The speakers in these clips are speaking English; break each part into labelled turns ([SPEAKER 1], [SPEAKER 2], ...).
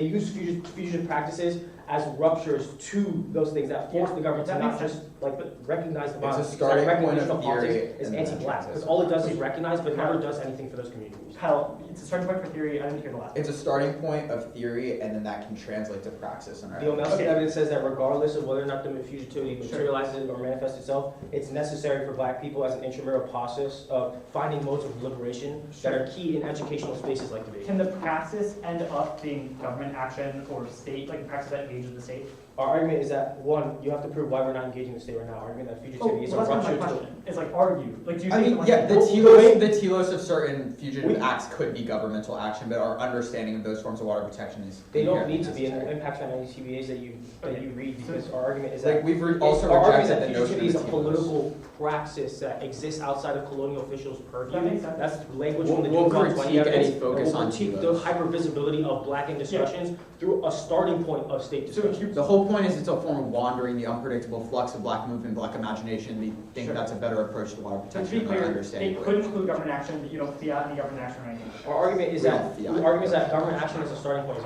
[SPEAKER 1] They use fugitive practices as ruptures to those things that force the government to not just like recognize the violence.
[SPEAKER 2] It's a starting point of theory
[SPEAKER 1] is anti-black because all it does is recognize, but never does anything for those communities.
[SPEAKER 3] Kyle, it's a starting point for theory. I didn't hear the last.
[SPEAKER 2] It's a starting point of theory, and then that can translate to praxis.
[SPEAKER 1] The O'Malley evidence says that regardless of whether or not the fugitivity materializes
[SPEAKER 3] Sure.
[SPEAKER 1] or manifests itself, it's necessary for Black people as an intramural process of finding modes of liberation that are key in educational spaces like debate.
[SPEAKER 3] Can the praxis end up being government action or state, like the praxis that engages the state?
[SPEAKER 1] Our argument is that, one, you have to prove why we're not engaging the state right now. Our argument that fugitivity is a
[SPEAKER 3] that's not
[SPEAKER 1] rupture
[SPEAKER 3] my
[SPEAKER 1] to...
[SPEAKER 3] question. It's like argue. Like, do you
[SPEAKER 2] I
[SPEAKER 3] think
[SPEAKER 2] mean, yeah, the telos of certain fugitive acts could be governmental action, but our understanding of those forms of water protection is
[SPEAKER 1] They don't need to be in the impact on any TBAs that you read, because our argument is that
[SPEAKER 2] like we've also
[SPEAKER 1] our argument
[SPEAKER 2] rejected
[SPEAKER 1] is
[SPEAKER 2] the
[SPEAKER 1] that fugitivity is a
[SPEAKER 2] notion of
[SPEAKER 1] political praxis that exists outside of colonial officials' purview.
[SPEAKER 3] That makes sense.
[SPEAKER 1] That's language from the
[SPEAKER 2] We'll
[SPEAKER 1] June 20
[SPEAKER 2] critique
[SPEAKER 1] evidence.
[SPEAKER 2] any focus
[SPEAKER 1] and we'll
[SPEAKER 2] on
[SPEAKER 1] critique the
[SPEAKER 2] telos.
[SPEAKER 1] hypervisibility of Black in discussions through a starting point of state discussion.
[SPEAKER 2] The whole point is it's a form of wandering, the unpredictable flux of Black movement, Black imagination. We think that's a better approach to water
[SPEAKER 3] So to
[SPEAKER 2] protection
[SPEAKER 3] be
[SPEAKER 2] than our
[SPEAKER 3] clear,
[SPEAKER 2] understanding.
[SPEAKER 3] it could include government action, but you don't fiat any government action or anything.
[SPEAKER 1] Our argument is that
[SPEAKER 2] Yeah.
[SPEAKER 1] government action is a starting point.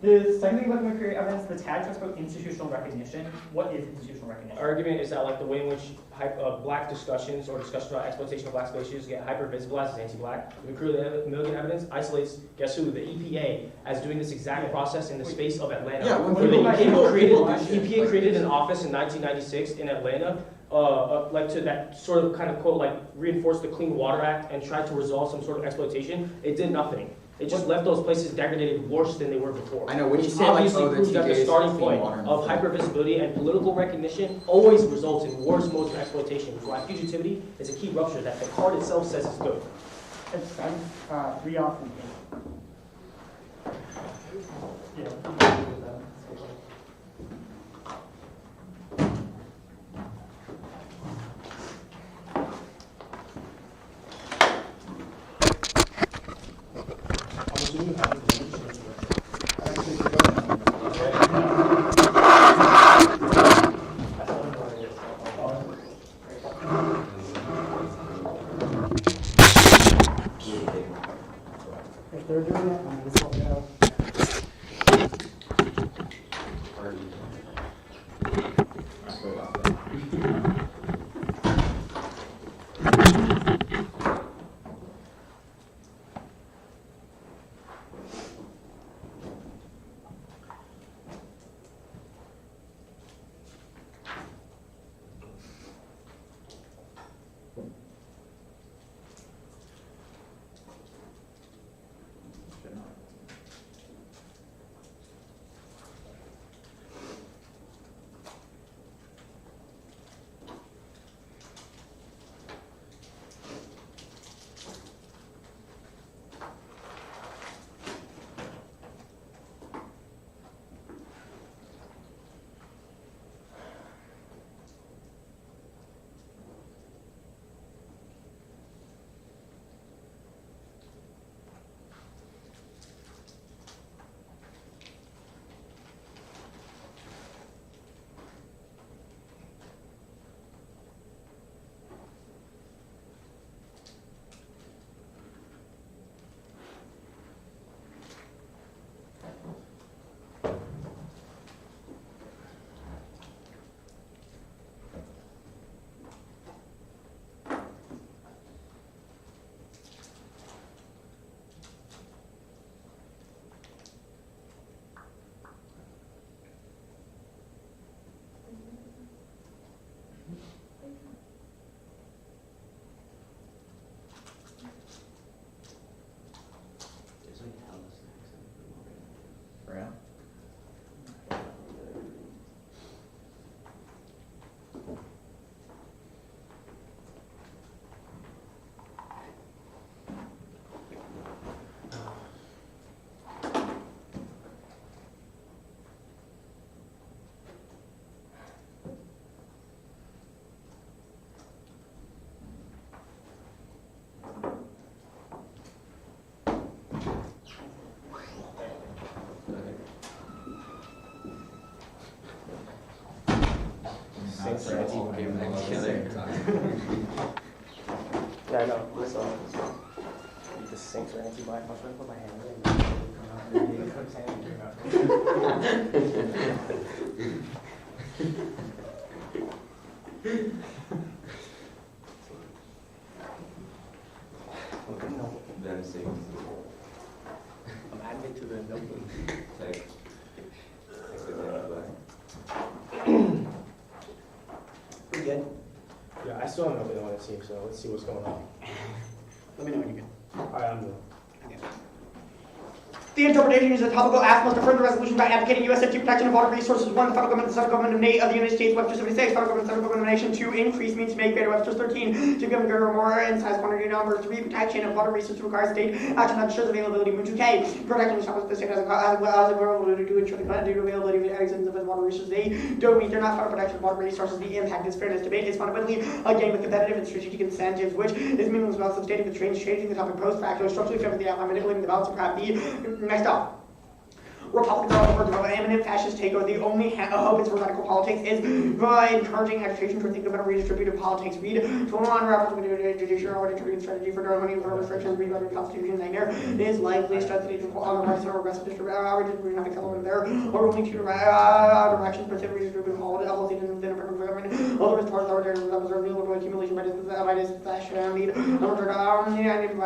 [SPEAKER 3] The second thing about the Mercury evidence, the tag talks about institutional recognition. What is institutional recognition?
[SPEAKER 1] Our argument is that like the way in which Black discussions or discussions about exploitation of Black spaces get hyper-visibilized as anti-Black. The Milligan evidence isolates, guess who, the EPA as doing this exact process in the space of Atlanta.
[SPEAKER 2] Yeah,
[SPEAKER 1] where the EPA created an office in 1996 in Atlanta, like to that sort of kind of quote like reinforce the Clean Water Act and try to resolve some sort of exploitation. It did nothing. It just left those places degraded worse than they were before.
[SPEAKER 2] I know, when you
[SPEAKER 1] Which
[SPEAKER 2] say like,
[SPEAKER 1] obviously
[SPEAKER 2] oh, the
[SPEAKER 1] proves that
[SPEAKER 2] TK
[SPEAKER 1] the
[SPEAKER 2] is
[SPEAKER 1] starting
[SPEAKER 2] clean
[SPEAKER 1] point
[SPEAKER 2] water.
[SPEAKER 1] of hypervisibility and political recognition always results in worse modes of exploitation, which is why fugitivity is a key rupture that the card itself says is good.
[SPEAKER 3] I'm 3 off from yeah. If they're doing it, I'm just helping out.
[SPEAKER 1] Yeah, I know. So, the Saints are anti-Black. I was trying to put my hand in.
[SPEAKER 4] Them six.
[SPEAKER 1] I'm adding to the notebook.
[SPEAKER 4] Like,
[SPEAKER 5] Pretty good.
[SPEAKER 1] Yeah, I still have nobody on the team, so let's see what's going on.
[SPEAKER 5] Let me know when you're good.
[SPEAKER 1] Alright, I'm good.
[SPEAKER 5] The interpretation is a topical act must affirm the resolution by advocating U.S. safety protection of water resources. 1. The federal government, the central government of the United States, Webster 76, federal government, central government of the nation. 2. Increase means to make greater, Webster 13. To give greater or more in size, quantity, number. 3. Protection of water resources requires state action that ensures availability. 2K. Protecting the the state as a world to ensure the quantity availability of the existence of water resources. They don't mean they're not federal protection of water resources. The impact is fairness debate is fundamentally a game with competitive and strategic incentives, which is meaningless without substantive constraints, changing the topic post facto, structurally favor the outline, manipulating the balance of crap. Next up. Republicans are referred to an eminent fascist takeover. The only hope is for radical politics is encouraging agitation to think about a redistributive politics. Read 21 reference to judicial or distributive strategy for money for restrictions. Read about the Constitution nightmare is likely strategy to on the rights or aggressive distributive not accelerate there or only two directions specific redistributive policy than a federal government. Other as far as our real accumulation by this fashion need alternative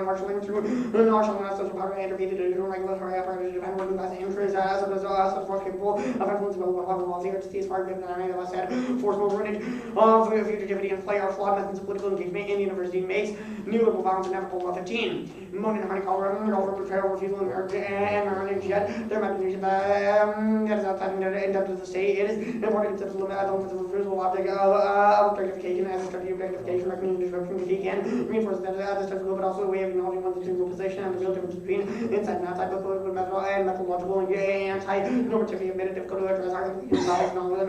[SPEAKER 5] marshalling through marshalling social power and intervening to regulatory apparatus. Working class interests as a force capable of influence global policy or to see as far given than any of us said. Forcible ruinage of fugitivity and play are flawed methods of political engagement in the university makes new liberal violence inevitable. 15. Moaning and honey color over betrayal, refusal, and yet their imagination that is outside the depth of the state. It is important to limit elements of refusal object of objectification as a strategy of objectification, recommending disruption. He can reinforce that this type of but also a way of acknowledging one's single position and the real difference between inside and outside both political and methodological and anti-normativity of made it difficult to address arguments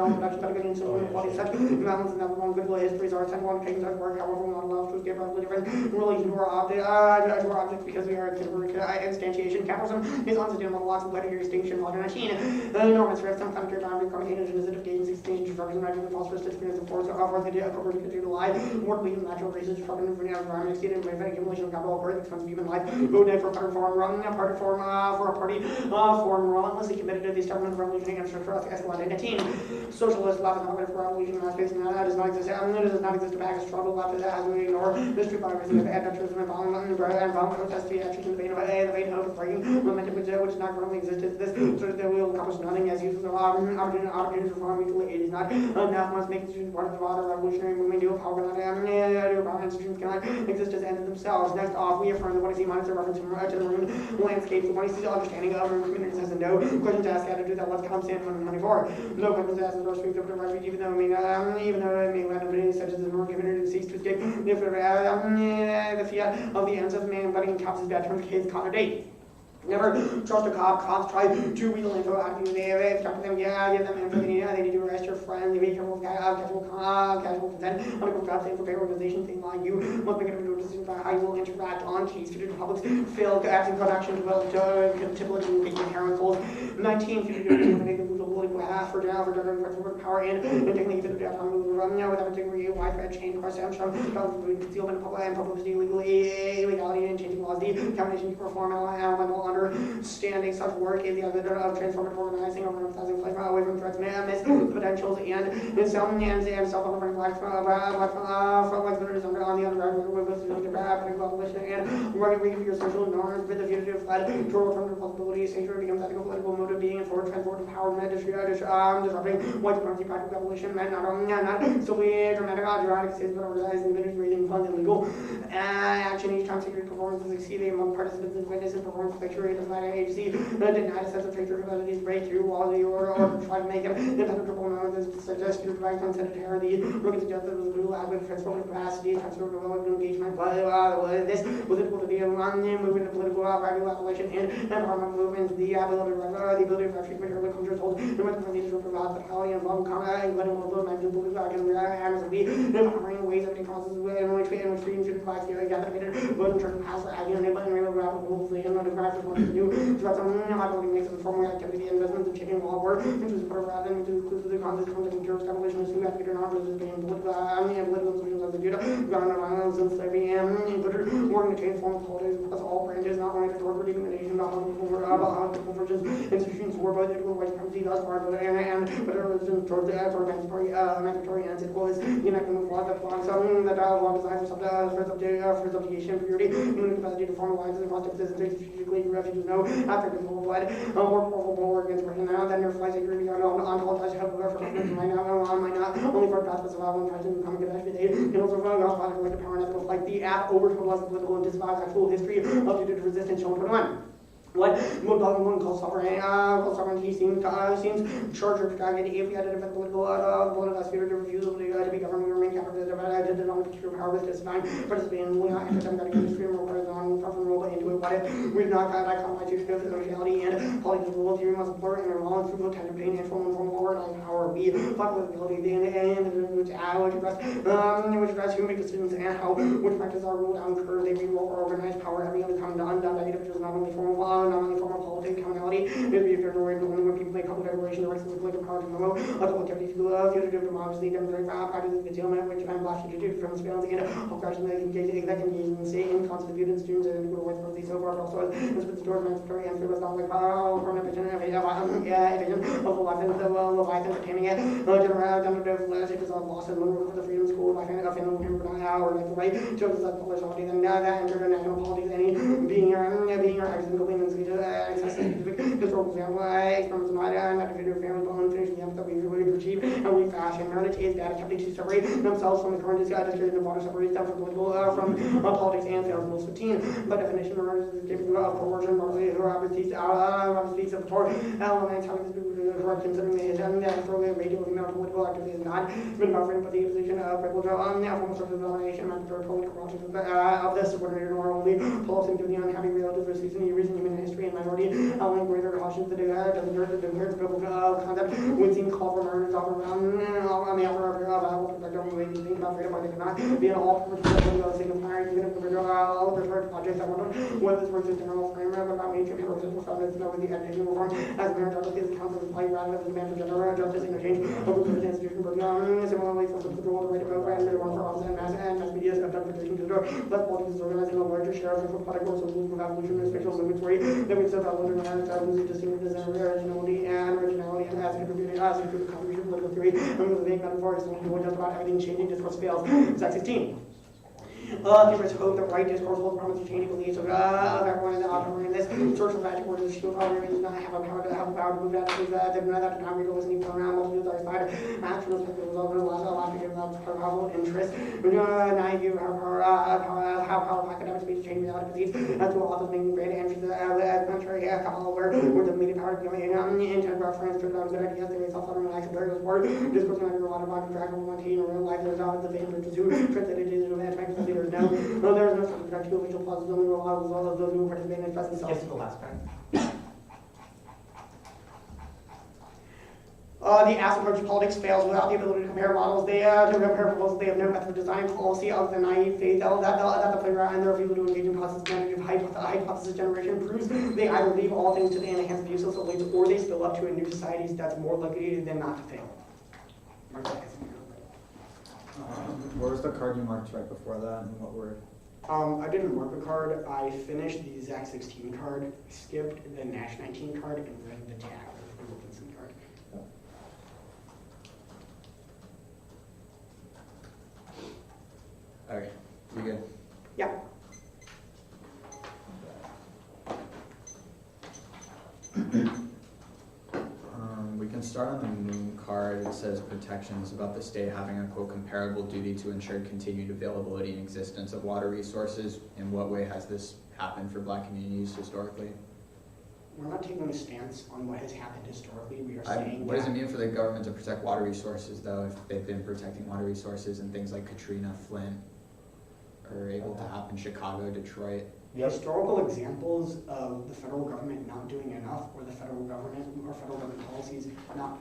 [SPEAKER 5] non-production pedagogy and civil quality such imbalance and one goodwill histories are sent one taking such work however we want to allow to escape our different relation to our objects because we are instantiation. Capitalism is unsustainable loss of letter extinction modern machine enormous risk some country boundary communication is of gains exchange destruction and false risk experience of force of the idea of corporate to lie more leading natural races destruction of the environment exceeded by accumulation of capital birth expense of human life vote for better form run a party form for a party form relentlessly committed to the establishment of revolutionary infrastructure escalated 19. Socialist left and for revolution mass space now does not exist. It does not exist to back a struggle left as we ignore the street violence of adventurism and violent protest to the action in the vein of breaking momentum which does not currently exist. This sort of that will accomplish nothing as uses of opportunities for farming it is not enough must make institutions part of the broader revolutionary movement do power cannot institutions cannot exist as ends themselves. Next off we affirm that when I see monitor reference to the marine landscape, the when I see the understanding of marine communities has no question to ask how to do that what comes in 194. No questions to ask the door sweep up the right even though it may randomly such as the marine community seeks to escape the fiat of the ends of man but encompasses bad terms case accommodate. Never trust a cop. Cops try to wheedle info out of you. They talk to them, give them info they need to arrest your friend. They be careful of casual consent. On a group job, same for pay organization, thing like you. Must make a decision about how you will interact on case to the public's failed acting production to typically engagement heraldicals. 19 to make the for power and technically fit the without a degree widespread change across concealment and publicity illegality and changing laws. The combination to perform elemental understanding such work is the other of transformative organizing over emphasizing flavor away from threats, miss potentials, and self-governing flexibilities on the underground with abolition and running your social norms with the fugitive fled to return to possibility. Sanctuary becomes ethical political mode of being and forward transport empowerment, disrupting white supremacy, practical abolition, men not solely dramatic, dramatic states, but organized individuals raising funds and legal action. Each time security performance is exceeding among participants and witnesses performance picture is by an agency that denied a sense of future abilities break through walls of the order or try to make it impenetrable moments suggest your direct unsettled the look at the justice was blue lab with transformative capacity, transformative development engagement, this was equal to the movement of political radical abolition and environmental movements, the ability if I treat material conjures hold, no matter the leaders of the fatality and long combat, and letting all those magic believe I can react be, no hammering ways of any causes, and which freedom should apply to gather but in turn pass the agony and real rapid hopefully and not a graphic what to do, throughout some not only makes it formal activity investments of chicken wall work, which is part of rather than to include the concept of the materials abolition is who have to get around versus being political solutions of the Judah, government violence and slavery, and working to change form of politics across all branches, not only the toward redeeming the nation, but how the convergence institutions were both equal white supremacy thus far, but it was towards the mandatory ends. It was enacting the law that belongs that law designs for subjugation, purity, human capacity to form alliances across differences and strategically refugees know after the full blood, more powerful against Britain now, then there flies a greedy ontologized help for government might not only for past but survival and tries to become a good aid, and also for God like the power and ethical like the app overtotalized political and disavows actual history of the resistance shown 21. What Modern calls sovereignty seems charged or targeted if we had a political sphere to refusal to be governed, we remain captive to the non-particular power with this time, participating in anti-democratic industry and requires non-profit rule into it. What if we do not have that constitution of sociality and political theory must support and allow through potential pain and formal power and power we fuck with ability and which address human decisions and how which practice our rule down curve they reward organized power having become undone negative which is not only formal politics, commonality, maybe if you're worried only when people make public declaration, the rights of the political power to memo, other activities to fugitive democracy, demonstrate practices of concealment, which I'm blasted to do from surveillance and all crashes that engage in state constituted students and good white policy so far, also as with the George mandatory and fearless not like permanent vision of the life entertaining it, generative flesh, it is all lost and one of the freedom school, I find or like the right to exercise public holiday, then that international politics, any being our accidental historical family experiments not to do family bone finishing the that we really achieve and we fashion meditate data company to separate themselves from the current discussion of water separate them from political from politics and sales most 15 by definition is giving coercion mostly who obviously support elements having to do with considering the agenda and throwing radio email political activity is not been covering but the position of people from sort of domination and political projects of this subordinated or only policy to the unhappy relatives or season reason human history and minority allowing greater caution to the biblical concept would seem call for murders all around on the upper of don't really think about freedom but they cannot be an all purpose signifying even if the all of the church projects I wonder whether this works in general framework about major purposes will found as no the education reform as meritocracy is council is like rather than the demand for gender justice interchange of the institution but similarly for the control of the right to vote and the one for office and mass media is identification to the door less politics is organizing a larger share of social product or social revolution spatial inventory that we said that was and distinguishes originality and as contributing as a contribution to political theory and the vague metaphor is only one about everything changing discourse fails. Sex 16. Theorists hope that right discourse will promise to change beliefs of everyone in the auditorium in this search for magic words. The shield power does not have a power to move that because they do not have to not read or listening from around multitudes are side. Actual spectacles over the last lot to give them powerful interest. Now you have power academic speech to change reality disease. That's what authors making great entries as contrary where the media power to give intent reference to good ideas. They self relax very sport. Discourse not a lot about contractual money in real life. There's always the favorite to translated into anti there's no sort of practical visual plausibility will allow all of those who participate in express themselves.
[SPEAKER 3] Yes, to the last part.
[SPEAKER 5] The Aff approach to politics fails without the ability to compare models. They have no method of design policy other than naive faith that the playground and their refusal to engage in process management hypothesis generation proves they either leave all things to the enhanced abuse of elites or they spill up to a new society that's more likely than not to fail.
[SPEAKER 6] What was the card you marked right before that, and what word?
[SPEAKER 5] I didn't mark the card. I finished the Zach 16 card, skipped the Nash 19 card, and read the tag of the Wilkinson card.
[SPEAKER 2] Okay, you good?
[SPEAKER 5] Yeah.
[SPEAKER 2] We can start on the moon card. It says protections about the state having a quote comparable duty to ensure continued availability and existence of water resources. In what way has this happened for Black communities historically?
[SPEAKER 5] We're not taking a stance on what has happened historically. We are saying
[SPEAKER 2] what does it mean for the government to protect water resources, though, if they've been protecting water resources and things like Katrina, Flint are able to happen, Chicago, Detroit?
[SPEAKER 5] Historical examples of the federal government not doing enough staff or the federal government or federal government policies not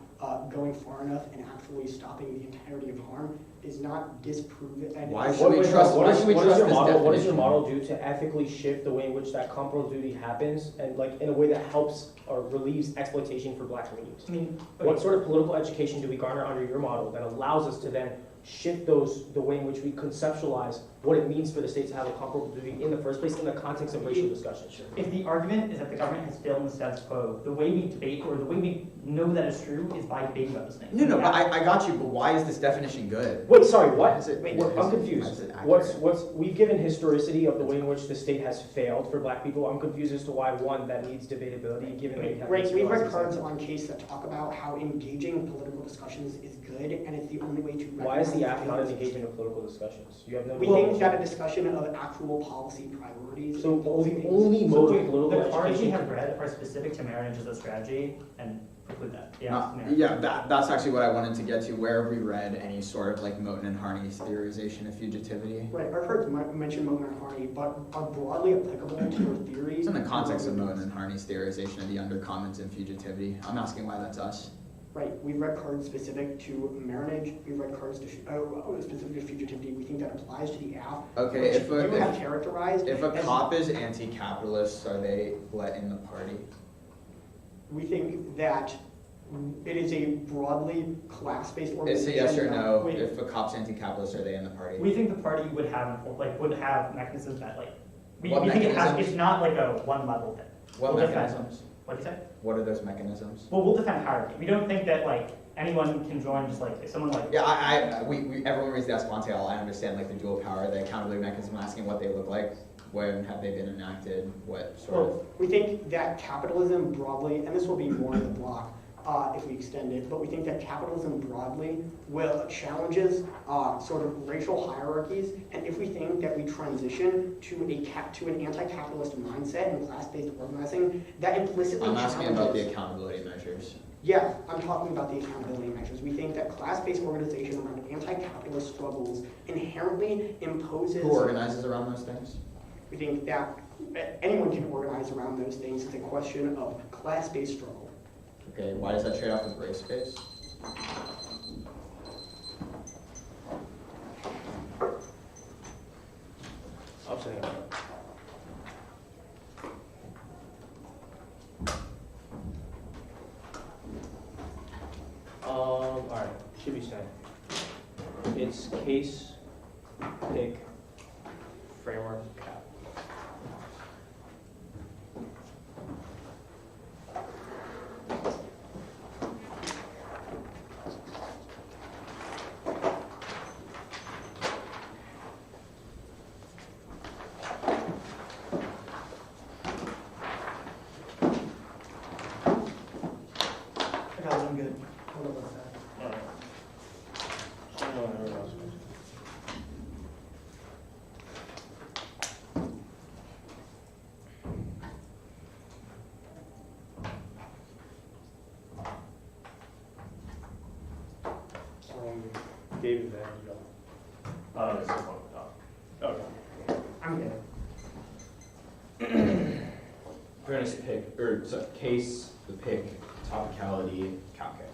[SPEAKER 5] going far enough and actually stopping the entirety of harm is not disproven. And
[SPEAKER 2] Why should we trust? Why should we trust this definition?
[SPEAKER 1] What does your model do to ethically shift the way in which that comparable duty happens, and like in a way that helps or relieves exploitation for black communities?
[SPEAKER 3] I mean,
[SPEAKER 1] What sort of political education do we garner under your model that allows us to then shift the way in which we conceptualize what it means for the state to have a comparable duty in the first place in the context of racial discussion?
[SPEAKER 3] if the argument is that the government has failed in the status quo, the way we debate or the way we know that is true is by debating about those things.
[SPEAKER 2] No, but I got you. But why is this definition good?
[SPEAKER 1] Wait, sorry, what?
[SPEAKER 2] Is it-
[SPEAKER 5] Wait,
[SPEAKER 2] is
[SPEAKER 1] I'm
[SPEAKER 2] it-
[SPEAKER 1] confused.
[SPEAKER 2] is it accurate?
[SPEAKER 1] What's we've given historicity of the way in which the state has failed for black people. I'm confused as to why one that needs debatability given that we have
[SPEAKER 5] Right,
[SPEAKER 1] these
[SPEAKER 5] we've read
[SPEAKER 1] laws.
[SPEAKER 5] cards on case that talk about how engaging political discussions is good, and it's the only way to.
[SPEAKER 1] Why is the
[SPEAKER 5] recognize
[SPEAKER 1] act not an
[SPEAKER 5] failures.
[SPEAKER 1] engagement of political discussions? You have no.
[SPEAKER 5] We think that a discussion of actual policy priorities.
[SPEAKER 1] So
[SPEAKER 5] and policy
[SPEAKER 1] the
[SPEAKER 5] things-
[SPEAKER 1] only
[SPEAKER 3] So
[SPEAKER 1] mode of political
[SPEAKER 3] the cards we
[SPEAKER 1] education.
[SPEAKER 3] have read are specific to marriage as a strategy and preclude that.
[SPEAKER 2] Yeah, that's actually what I wanted to get to. Where have we read any sort of like Moten and Harney's theorization of fugitivity?
[SPEAKER 5] Right, our cards mention Moten and Harney, but are broadly applicable to your theory.
[SPEAKER 2] It's in the context of Moten and Harney's theorization of the undercommons and fugitivity. I'm asking why that's us.
[SPEAKER 5] Right, we've read cards specific to marriage, we've read cards to, specific to fugitivity, we think that applies to the app.
[SPEAKER 2] Okay,
[SPEAKER 5] which
[SPEAKER 2] if
[SPEAKER 5] you have
[SPEAKER 2] a,
[SPEAKER 5] characterized.
[SPEAKER 2] if a
[SPEAKER 5] as-
[SPEAKER 2] cop is anti-capitalist, are they let in the party?
[SPEAKER 5] We think that it is a broadly class-based
[SPEAKER 2] It's
[SPEAKER 5] organization.
[SPEAKER 2] a yes or no.
[SPEAKER 3] Wait.
[SPEAKER 2] If a cop's anti-capitalist, are they in the party?
[SPEAKER 3] We think the party would have mechanisms that we
[SPEAKER 2] What
[SPEAKER 3] think
[SPEAKER 2] mechanisms?
[SPEAKER 3] it's not like a one level thing.
[SPEAKER 2] What
[SPEAKER 3] We'll defend-
[SPEAKER 2] mechanisms?
[SPEAKER 3] What'd you say?
[SPEAKER 2] What are those mechanisms?
[SPEAKER 3] Well, we'll defend hierarchy. We don't think that anyone can join just if someone
[SPEAKER 2] Yeah, we everyone reads the Esquante, I understand like the dual power, the accountability mechanism, asking what they look like, when have they been enacted, what sort of.
[SPEAKER 5] We think that capitalism broadly, and this will be more in the block if we extend it, but we think that capitalism broadly challenges sort of racial hierarchies, and if we think that we transition to an anti-capitalist mindset and class-based organizing, that implicitly
[SPEAKER 2] I'm
[SPEAKER 5] challenges.
[SPEAKER 2] asking about the accountability measures.
[SPEAKER 5] Yeah, I'm talking about the accountability measures. We think that class-based organization around anti-capitalist struggles inherently imposes.
[SPEAKER 2] Who organizes around those things?
[SPEAKER 5] We think that anyone can organize around those things. It's a question of class-based struggle.
[SPEAKER 2] Okay, why does that trade off with race-based?
[SPEAKER 1] I'm saying. All right, should be saying. It's case, pick, framework, cap.
[SPEAKER 3] I got it, I'm good. Hold up, what's that?
[SPEAKER 1] All right. Someone, everyone else. David, there you go. It's up on the top. Okay.
[SPEAKER 5] I'm good.
[SPEAKER 7] We're gonna pick, or so case, the pick, topicality, calculate.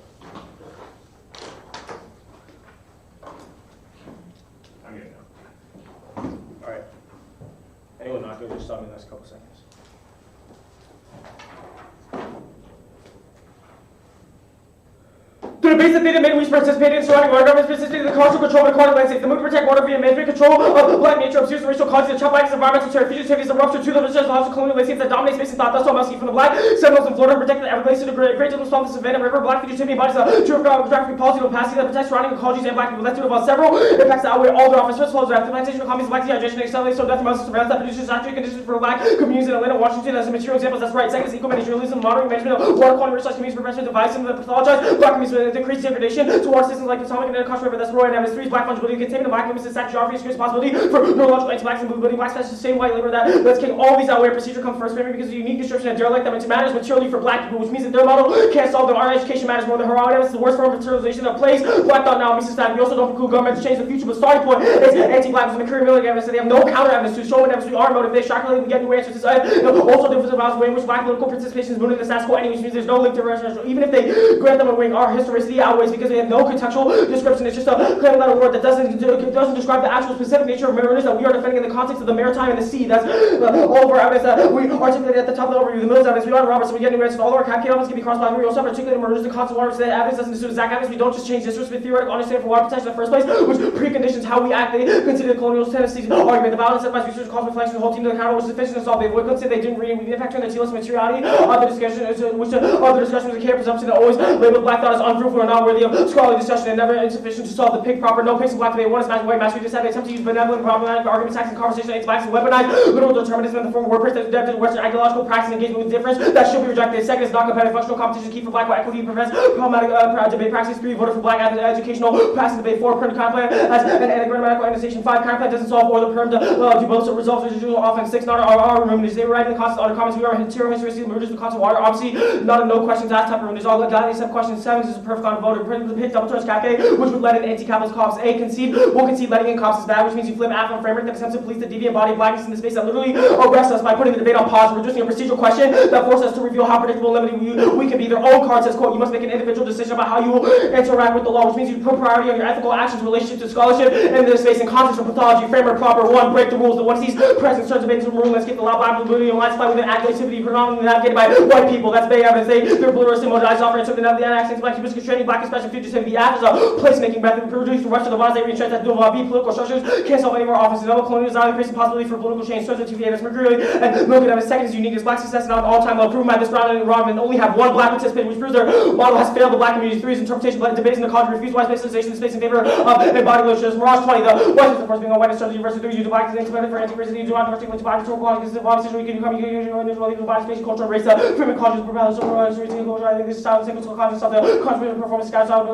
[SPEAKER 1] I'm good now. All right. Anyone not good, just stop me in the next couple seconds. Through the base of data made, we participated in surrounding water government, specifically the cultural control of aquatic landscape, the move to protect water via management control of the black nature, obscures the racial causes, the child environmental terror, fugitivities, the rupture to the vicious laws of colonial landscapes that dominate space and thought. Thus, all must from the black Seminoles in Florida, protect the Everglades to the great Deal swamp, the Savannah River, black fugitivity embodies the geographic policy of opacity that protects surrounding ecologies and black people. Let's do about several impacts that outweigh all their offers. First of all, the plantation economies, black dehydration, accelerates so death, surveillance that produces saturated conditions for black communities in Atlanta, Washington as a material examples. That's right. Second is eco-managerialism, monitoring management of water quality, research communities, prevention device, and the pathologized black communities with decrease increased degradation to water systems like Potomac and the Contra River. That's Roy and Evans. 3 is black fungibility, containment of black limits and static geography, increased possibility for neurological anti-blacks and movability. Black specialists, same white labor that let's kick all these out where procedure comes first, maybe because of the unique description of derelict that matters materially for black people, which means that their model can't solve them. Our education matters more than her evidence. The worst form of materialization that plays black thought now makes us static. We also don't preclude government to change the future, but starting point is anti-blackness and career military evidence. They have no counter evidence to show what evidence we are motivated. They shockingly we get new answers. Also difference about the way in which black political participation is moving in the status quo, which means there's no link to racial. Even if they grant them a wing, our historicity outweighs because they have no contextual description. It's just a claim about a word that doesn't describe the actual specific nature of mariners that we are defending in the context of the maritime and the sea. That's all of our evidence that we articulated at the top of the overview. The Mills evidence, we don't Roberts, so we get new answers. All of our cap elements can be crossed by. We also have articulated mariners, the concept of water, that evidence doesn't assume exact evidence. We don't just change this with theoretical understanding for water protection in the first place, which preconditions how we act. They consider the colonial tendencies argument. The violence incentivized research caused reflection. The whole team to the counter was sufficient to solve. They would say they didn't read. We impact on the tealess materiality of the discussion, which the discussion was a care presumption that always labeled black thought as unfruitful or not worthy of scholarly discussion and never insufficient to solve the pig proper. No pigs in black debate. One is match white match. We just had an attempt to use benevolent problematic arguments, acts, and conversation against blacks and weaponize literal determinism in the form of wordpress that adapted to Western ideological practice and engagement with difference. That should be rejected. Second is non-competitive functional competition key for black white equity prevents problematic debate practice. 3 voted for black educational practice debate. 4 perm counterplan as an anagrammatical annexation. 5 counterplan doesn't solve or the perm do both, so results are usual often. 6 not our remedies. They were writing the concept on the comments. We are material history mergers the concept of water. Obviously not a no questions asked type of remedies. All got except question 7 is a perfect on voter. The pit double turns cap A, which would let in anti-capitalist cops. A concede will concede letting in cops is bad, which means you flip Aff on framework that attempts to police the deviant body of blackness in the space that literally arrests us by putting the debate on pause and reducing a procedural question that forces us to reveal how predictable and limited we can be. Their own card says, quote, you must make an individual decision about how you will interact with the law, which means you put priority on your ethical actions, relationship to scholarship, and the space and context of pathology, framework proper. 1, break the rules. The one sees present starts debating some rule, let's get the law by ability and lifestyle with an activity predominantly navigated by white people. That's Bay evidence. They're pluralistic, modernized offer, and took the accents, black people, constraining black expression, future civic. The Aff is a place-making method produced from Western Levant. They reinforce that dual B political structures can't solve any more offices. Double colonial design increasing possibility for political change. Starts with TVA, that's Mercury, and Milken Evans. Second is uniqueness. Black success not an all-time low. Proven by this round and Rodman only have 1 black participant, which proves their model has failed the black community. 3 is interpretation, but debates in the college refuse wide specialization in space in favor of embodied literature. Mirage 20, the West is the first being on white and started the university. 3 use the black as an instrument for anti-racism. You do not directly into black historical qualities. This is body system. We can become you body space culture race. Freeman cultures propel so culture. I think this is style single conscious of the contribution performance scouts out the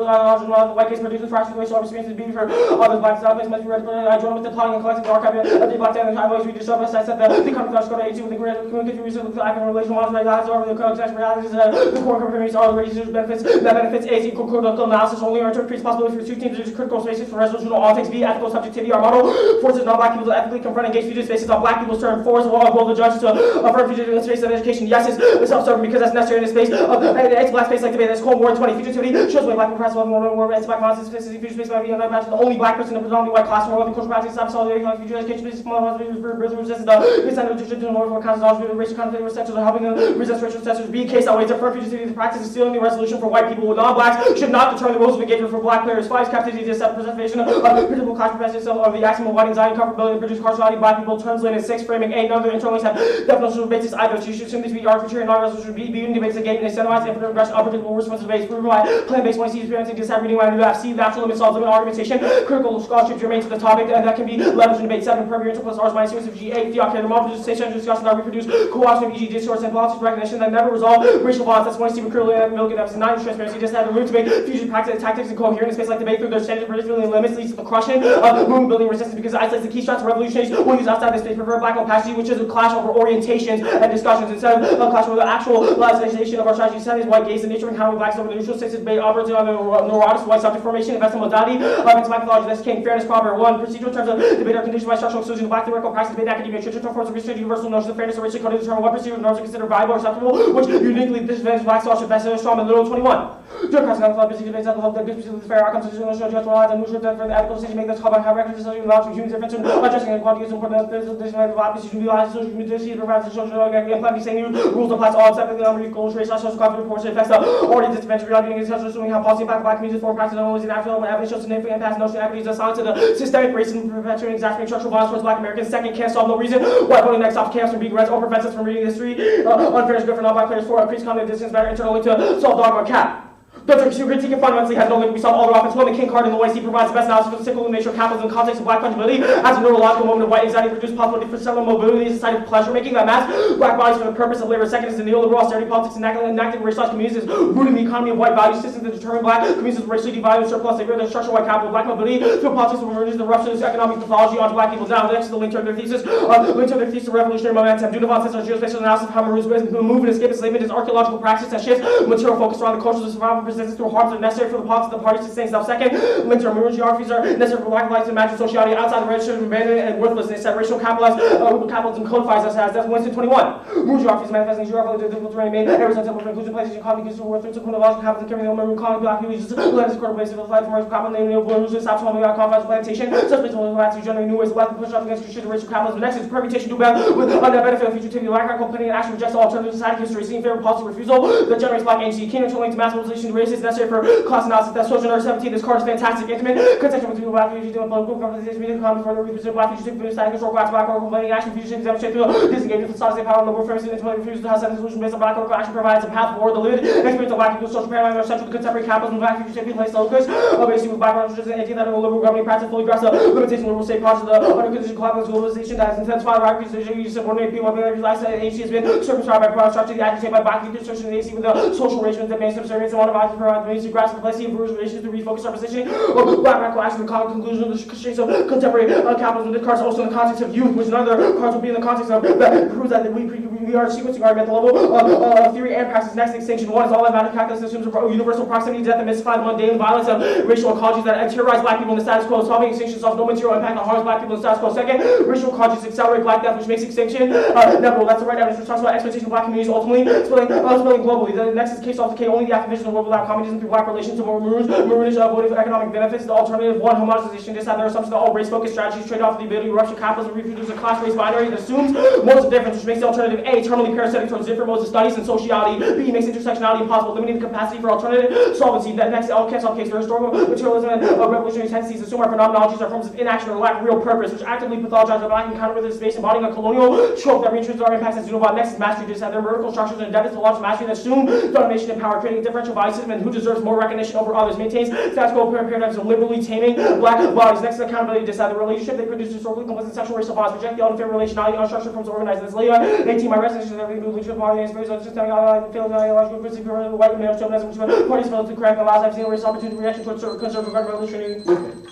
[SPEAKER 1] white case produces fractions racial experiences being for others black style place must be read. I join with the plotting and collecting the archive of the black and I always read the show. I said the content go to 18 with the great community research with the African relational models right now over the context realities the core components are the research benefits that benefits A equal critical analysis only are to increase possibility for 2 teams to use critical spaces for resolution all takes B ethical subjectivity. Our model forces non-black people to ethically confront and engage future spaces on black people's term. 4 is all the judges to affirm future in the space of education. Yes, it's self-serving because that's necessary in the space of anti-black space like debate. That's Cold War 20 fugitivity shows when black people press more anti-black violence spaces future space by being the only black person in a predominantly white classroom world in cultural practice stop solidarity like future education spaces small resistance the incentive to traditional north for councils also racial conflict essential to helping them resist racial stressors. B case that ways to affirm fugitivity the practice of stealing the resolution for white people with non-blacks should not determine the rules of engagement for black players. 5 is captivity to set preservation of principal class professions of the axiom of white anxiety comfortability to produce carcerality black people translated. 6 framing 8 none of the internal links have definitional basis either. You should assume these to be arbitrary and non-resolution B union debates that gain and incentivize infinite regression unpredictable responsive base proven by plan-based when you see experiencing disab reading when you have C natural limit solves limit argumentation critical scholarship germane to the topic and that can be leveraged in debate. 7 premier plus R minus series of G 8 theocracy the model produces discussion that reproduce co-option of EG discourse and policy recognition that never resolve racial violence. That's when Stephen Curley and Milken Evans. 9 transparency just had the room to make fusion practice tactics and coherent in space like debate through their standard predictability limits leads to the crushing of movement building resistance because it isolates the key shots of revolutionaries will use outside this space prefer black opacity which is a clash over orientations and discussions instead of a clash over the actualization of our strategy. 7 is white gaze the nature of encountering blacks over the neutral. 6 is debate operating on the neurotics white subject formation investment modality anti-black mythology that's king fairness proper. 1 procedural terms of debate are conditioned by structural exclusion black theoretical practice debate academia traditional forms of research universal notions of fairness are racially coded to determine what procedural norms are considered viable or acceptable which uniquely disadvantage black scholarship best in strong in literal 21. During cross examination procedure debates that the good procedure fair outcomes to social justified and neutral for the ethical decision making that's called by how records decision allows for human difference in addressing inequality is important decision of opposition realize social mediation provides the social implementing same new rules applies to all except for the number of equal race social conflict reports affects the already disadvantaged reality and social assuming how policy impact black communities form practice and always in actual when evidence shows significant impact notion equities assigned to the systemic racism perpetuating exacerbating structural violence towards black Americans. 2nd can't solve no reason why voting next stops chaos from being read or prevents us from reading history unfairness good for non-black players. 4 increased cognitive distance better internally to solve dogma cap. The critique fundamentally has no link. We saw all the offense. Women King card in the way. He provides the best analysis for the cyclical nature of capitalism in the context of black fungibility. As a neurological moment of white anxiety produced possibility for cellular mobility is a site of pleasure making that mass black bodies for the purpose of labor. Second is the neoliberal austerity politics enacted in racialized communities is rooted in the economy of white value systems that determine black communities as racially divided and surplus labor. The structural white capital, black mobility through politics of emergence, the rupture of this economic pathology onto black people. Now, next is the link to their thesis. Of revolutionary momentum. Dudevant says our geospatial analysis of how Maroons move and escape enslavement is archaeological practice that shifts material focus around the cultures of survival persistence through harms that are necessary for the politics of the parties to sustain self. Second, linked to our Maroon geographies are necessary for black lives to imagine sociality outside the register of abandonment and worthlessness that racial capitalism codifies us as. That's Winston 21. Maroon geographies manifesting geographical difficult terrain made every time for inclusion, places, economy, consumer worth, to chronological capitalism, carrying the Maroon colony, black people, just land is quarter place of life, commercial capital, namely, blue, stop swallowing out confines of plantation, such places will have to generate new ways of life and push up against racial capitalism. Next is permutation do bad with the benefit of fugitivity, lack of planning and action rejects all alternative society history, seeing favor policy refusal that generates black agency, keen to link to mass mobilization to race is necessary for class analysis. That's social number 17. This card is fantastic, intimate, contextual between black fugitive and political conversations, meeting economy for the representative black fugitive, static control, class, black or planning action, fugitive, demonstrate through disengagement, society, power, liberal frames, and intimate refusal to have a solution based on black or action provides a path forward. The limited experience of black people's social paradigm are central to contemporary capitalism, black fugitive, place locus, basically with background and anti-liberal liberal governing practice fully grasp the limitation of liberal state parts of the under-condition globalization that has intensified black fugitive, subordinate people, agency has been circumscribed by power structure, the agency by black construction and AC with the social arrangements that mainstream surveillance and one of our to grasp the complexity of British relations to refocus our positioning of black radical action, the conclusion of the constraints of contemporary capitalism. This card is also in the context of youth, which another cards will be in the context of that proves that we are sequencing our mental level of theory and praxis. Next extinction one is all that matter calculus assumes universal proximity, death, and mystified mundane violence of racial ecologies that terrorize black people in the status quo. Solving extinction solves no material impact that harms black people in the status quo. Second, racial ecologies accelerate black death, which makes extinction inevitable. That's the right evidence which talks about exploitation of black communities ultimately spilling globally. The next is case off decay, only the affirmation of the world without communism through black relations to Maroonish avoiding economic benefits. The alternative one, homogenization, just have their assumption that all race-focused strategies trade off the ability to rupture capitalism, reproduce a class-race binary that assumes modes of difference, which makes the alternative A, eternally parasitic towards different modes of studies and sociality. B, makes intersectionality impossible, limiting the capacity for alternative solvency. That next L cancel case for historical materialism and revolutionary tendencies assume our phenomenologies are forms of inaction or lack of real purpose, which actively pathologize our black encounter with this space, embodying a colonial trope that reintrudes our impacts as Xenobot. Next is mastery, just have their vertical structures and endeavors to launch mastery that assume domination and power, creating a differential value system and who deserves more recognition over others, maintains status quo paradigms of liberally taming black bodies. Next is accountability, just have the relationship they produce historically complex sexual racial bonds, reject the unfair relationality, unstructured forms of organized. This later 18, my resignation, everything moving to the party, and space of systemic feeling ideological principle, white male chauvinism, which parties fail to correct, allows I've seen a racist opportunity reaction towards conservative revolutionary movement.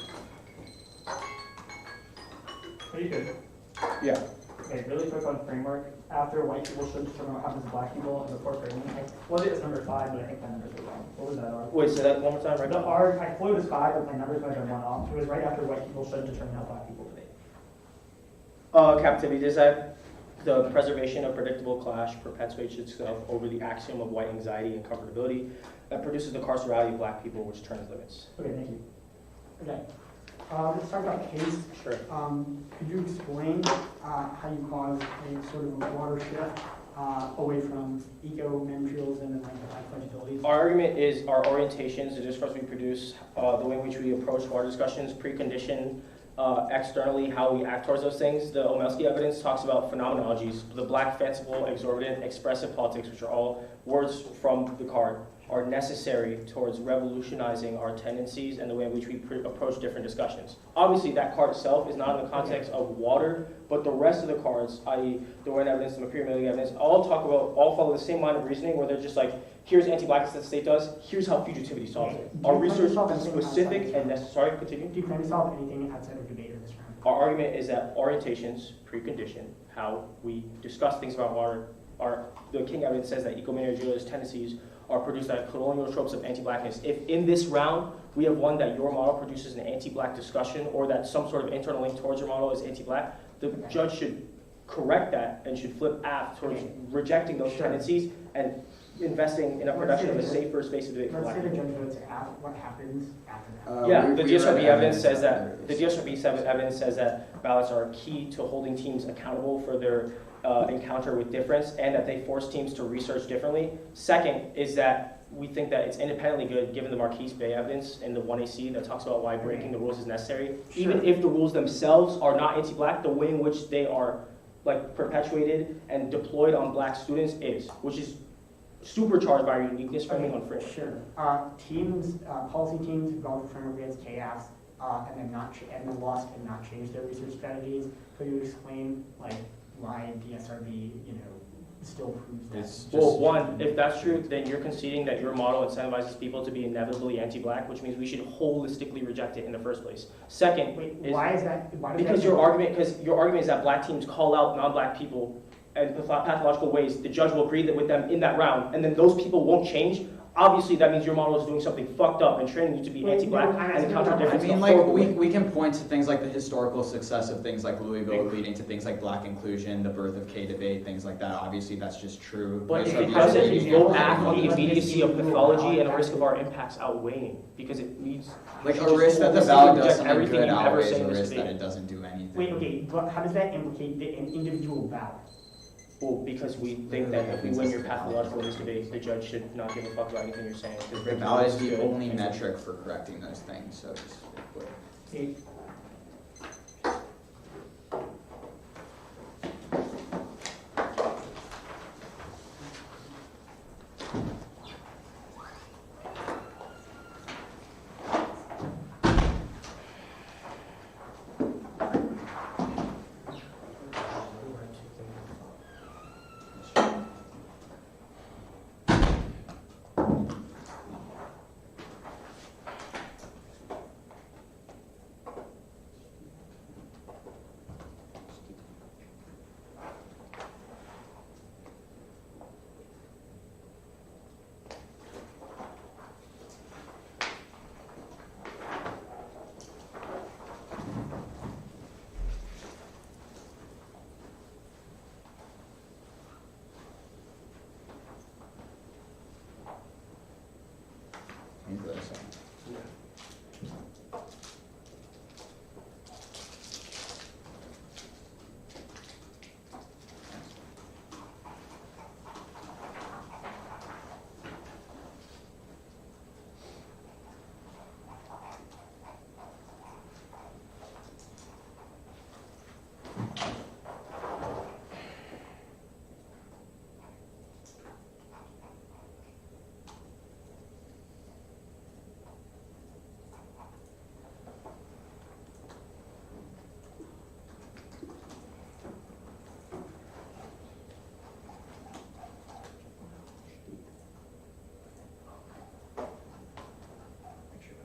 [SPEAKER 3] Pretty good.
[SPEAKER 2] Yeah.
[SPEAKER 3] Okay, really quick on framework. After white people should determine what happens to black people in the core framing. I quoted it as number 5, but I think my numbers were wrong. What was that, R?
[SPEAKER 1] Wait, say that one more time, right?
[SPEAKER 3] The R, I quoted as 5, but my numbers might have been one off. It was right after white people should determine how black people behave.
[SPEAKER 1] Captivity design. The preservation of predictable clash perpetuates itself over the axiom of white anxiety and comfortability that produces the carcerality of black people, which turns limits.
[SPEAKER 3] Okay, thank you. Okay. Let's talk about case.
[SPEAKER 1] Sure.
[SPEAKER 5] Could you explain how you caused a sort of a water shift away from eco-materialism and like fungibility?
[SPEAKER 1] Our argument is our orientations, the discourse we produce, the way in which we approach water discussions, precondition externally how we act towards those things. The Omelsky evidence talks about phenomenologies, the black, fanciful, exorbitant, expressive politics, which are all words from the card, are necessary towards revolutionizing our tendencies and the way in which we approach different discussions. Obviously, that card itself is not in the context of water, but the rest of the cards, i.e. the Warren evidence, the McCreary evidence, all follow the same line of reasoning where they're just like, here's anti-blackness that the state does, here's how fugitivity solves it. Our research is specific and necessary. Continue.
[SPEAKER 3] Do you plan to solve anything outside of debate in this round?
[SPEAKER 1] Our argument is that orientations precondition how we discuss things about water. The King evidence says that eco-materialist tendencies are produced by colonial tropes of anti-blackness. If in this round we have one that your model produces an anti-black discussion or that some sort of internal link towards your model is anti-black, the judge should correct that and should flip Aff towards rejecting those tendencies and investing in a production of a safer space of debate for black people.
[SPEAKER 3] Let's say the judge votes Aff, what happens after that?
[SPEAKER 1] Yeah, the DSRB evidence says that evidence says that ballots are key to holding teams accountable for their encounter with difference and that they force teams to research differently. Second is that we think that it's independently good given the Marquise Bay evidence in the 1AC that talks about why breaking the rules is necessary. Sure. Even if the rules themselves are not anti-black, the way in which they are like perpetuated and deployed on black students is, which is supercharged by our uniqueness framing on framework.
[SPEAKER 3] Sure. Policy teams have gone for framework against chaos, and then lost and not changed their research strategies. Could you explain like why DSRB, still proves that?
[SPEAKER 2] It's
[SPEAKER 1] Well,
[SPEAKER 2] just,
[SPEAKER 1] one, if that's true, then you're conceding that your model incentivizes people to be inevitably anti-black, which means we should holistically reject it in the first place. Second,
[SPEAKER 3] Wait,
[SPEAKER 1] is
[SPEAKER 3] why is that? Why does
[SPEAKER 1] because
[SPEAKER 3] that
[SPEAKER 1] your argument is that black teams call out non-black people in pathological ways. The judge will agree that with them in that round, and then those people won't change. Obviously, that means your model is doing something fucked up and training you to be
[SPEAKER 3] Wait,
[SPEAKER 1] anti-black
[SPEAKER 3] no, I'm
[SPEAKER 1] and
[SPEAKER 3] asking
[SPEAKER 1] contradicting
[SPEAKER 2] I mean,
[SPEAKER 1] the
[SPEAKER 2] like,
[SPEAKER 1] horrible way.
[SPEAKER 2] we can point to things like the historical success of things like Louisville leading to things like black inclusion, the birth of K debate, things like that. Obviously, that's just true.
[SPEAKER 1] But if
[SPEAKER 2] Most of
[SPEAKER 1] it
[SPEAKER 2] these
[SPEAKER 1] doesn't,
[SPEAKER 2] are-
[SPEAKER 1] you don't act on the immediacy of pathology and the risk of our impacts outweighing, because it needs.
[SPEAKER 2] Like
[SPEAKER 1] you
[SPEAKER 2] a
[SPEAKER 1] should
[SPEAKER 2] risk
[SPEAKER 1] just
[SPEAKER 2] that the
[SPEAKER 1] holistically
[SPEAKER 2] ballot does
[SPEAKER 1] reject
[SPEAKER 2] something
[SPEAKER 1] everything
[SPEAKER 2] good
[SPEAKER 1] you've ever
[SPEAKER 2] outweighs
[SPEAKER 1] said
[SPEAKER 2] a
[SPEAKER 1] in this
[SPEAKER 2] risk that
[SPEAKER 1] debate.
[SPEAKER 2] it doesn't do anything.
[SPEAKER 3] Wait, okay, but how does that implicate an individual ballot?
[SPEAKER 1] Well, because we think that if we win your pathological in this debate, the judge should not give a fuck about anything you're saying.
[SPEAKER 2] The ballot is the only metric for correcting those things, so it's.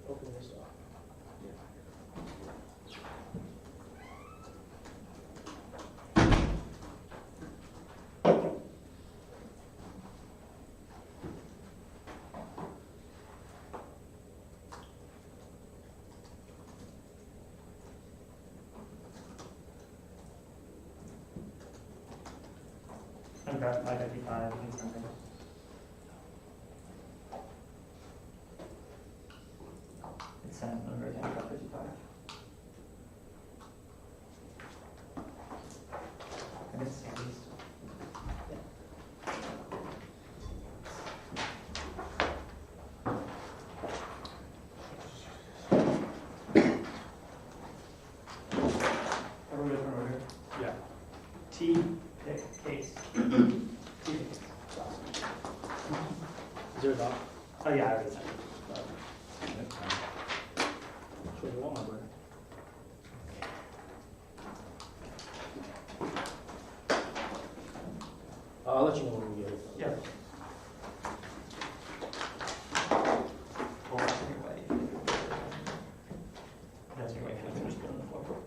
[SPEAKER 1] Open this up.
[SPEAKER 3] I've got 555 and something. It's Senate number 55. And it's Sandy's. Everyone goes from order?
[SPEAKER 1] Yeah.
[SPEAKER 3] T, pick, case. T, pick.
[SPEAKER 1] Is there a dot?
[SPEAKER 3] Oh, yeah, I already said it.
[SPEAKER 1] Sure, you want my brother. I'll let you know when we get it.
[SPEAKER 3] Yeah. That's your wife. That's just on the floor.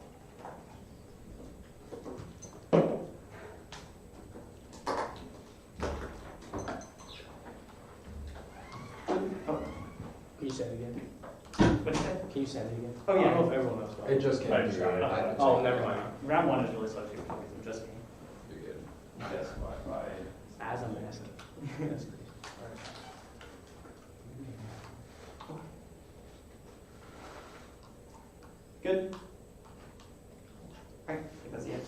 [SPEAKER 3] Oh,
[SPEAKER 1] Can you say it again?
[SPEAKER 3] what'd you say?
[SPEAKER 1] Can you say it again?
[SPEAKER 3] Oh, yeah.
[SPEAKER 1] I don't know if everyone else got
[SPEAKER 4] It
[SPEAKER 1] it.
[SPEAKER 4] just came
[SPEAKER 3] Right,
[SPEAKER 4] through.
[SPEAKER 3] sure.
[SPEAKER 4] I-
[SPEAKER 1] Oh, never mind.
[SPEAKER 3] Round one is really slow too, because it's just me.
[SPEAKER 4] You're good. Yes, Wi-Fi.
[SPEAKER 1] As I'm asking. That's great.
[SPEAKER 3] Good. Alright, that's the end.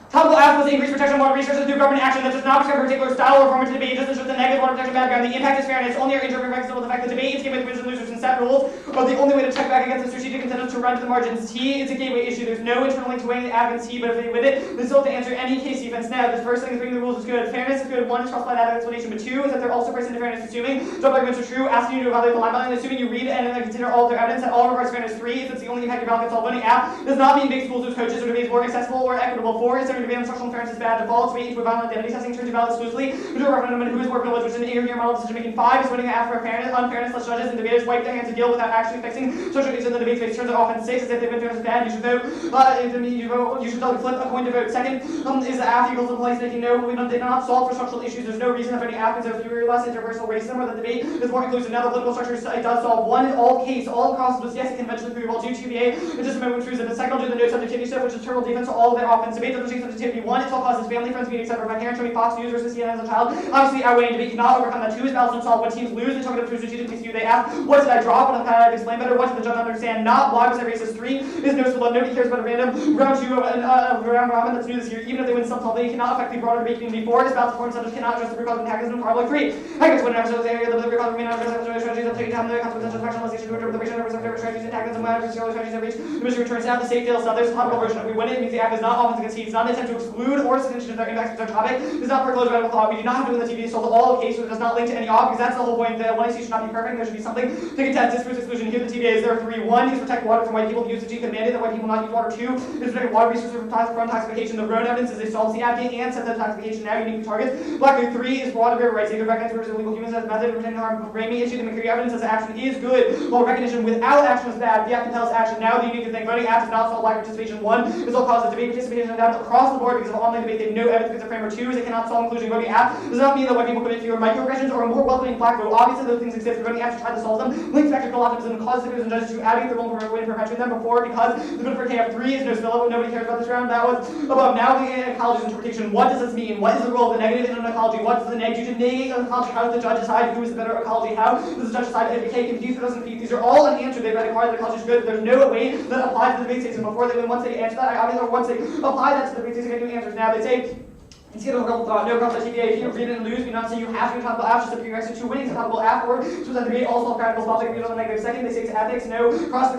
[SPEAKER 3] Topical ask was increased protection of water resources through government action that does not prescribe a particular style or form to debate, just ensures the negative water protection
[SPEAKER 5] correct and bad ground. The impact is fairness. Only our interim impact is the fact that debate is given with winners and losers and set rules are the only way to check back against the strategic incentives to run to the margins. T is a gateway issue. There's no internal link to weighing the ad against T, but if they with it, they still have to answer any case defense. Now, the first thing is bringing the rules is good. Fairness is good. One is cross-line ad explanation, but two is that they're also priced into fairness, assuming double arguments are true, asking you to evaluate the line value, and assuming you read and then consider all of their evidence that all regards fairness. Three is it's the only impact your ballot gets all voting. App does not mean big schools lose coaches or debates more accessible or equitable. Four is certain debate on structural fairness is bad. Defaults debate into a violent identity testing turns your ballot exclusively into a referendum and who is more privileged, which is an interview model decision making. Five is winning an app for fairness, unfairness, less judges and debaters wipe their hands to deal without actually fixing social issues in the debate space. Turns out often. Six is if they've been fairness is bad, you should vote. You should tell flip a coin to vote. Second is the app equals the police making no, they do not solve for structural issues. There's no reason if any app is there fewer or less interpersonal racism or the debate is more inclusive. Now the political structure it does solve. One in all case, all across was yes, it conventionally provable. Two TBA, it's just a moment truth. And the second, I'll do the no subjectivity stuff, which is terminal defense to all of their offense. Debate doesn't change subjectivity. One, it's all causes family, friends, meeting, etc. My parents show me Fox News versus CNN as a child. Obviously, outweighing debate cannot overcome that. Two is balance and solve. When teams lose, they talk it up to a strategically skew. They ask, what did I drop? What did I explain better? What did the judge understand? Not why was I racist? Three is no split. Nobody cares about a random round two of round robin that's new this year. Even if they win some they cannot affect the broader debate community. Four is balance performance subjects cannot address the root cause of antagonism. Carbon three. I guess when I was area, the root cause of strategies of taking time, the consequences of factionalization, to interpret the ratio of strategies, antagonism, strategies of reach. The mission returns now. The state fails. Now there's a topical version. If we win it, it means the act is not offense against T. It's not an attempt to exclude or attention to their impacts to their topic. It does not foreclose radical thought. We do not have to win the TV to solve all the case, so it does not link to any off, because that's the whole point. The 1AC should not be perfect. There should be something to contest. Disproves exclusion. Here the TVA is there are three. One is protect water from white people. Use the G mandate that white people not use water. Two is protect water resources from intoxication. The road evidence is they solve the advocate and set the intoxication now unique targets. Blackberry 3 is broad river rights. They could recognize rivers of illegal humans as a method of pretending harm. Framing issue. The McCreary evidence says action is good, while recognition without action is bad. The act compels action. Now the unique thing. Voting act does not solve black participation. One is all causes debate participation down across the board because of online debate. They have no evidence because of framework. Two is it cannot solve inclusion. Voting act does not mean that white people commit fewer microaggressions or a more welcoming black vote. Obviously those things exist. Voting act to try to solve them. Links spectacle optimism causes debaters and judges to advocate their own way to perpetuate them before because the vote for KF3 is no spillover. Nobody cares about this round. That was above. Now the ecology's interpretation. What does this mean? What is the role of the negative in an ecology? What does the negative negate an ecology? How does the judge decide who is the better ecology? How does the judge decide if it can confuse or doesn't confuse? These are all unanswered. They've read a card that ecology is good. There's no way that applies to the debate system before they once they answer that. Or once they apply that to the debate system, they get new answers. Now they say. It's no problem TBA. If you read it and lose, we not say you have to be topical app, just a prerequisite to winning. It's a topical app, or so that debate also practical spots like on the negative. Second, they say it's ethics, no cross the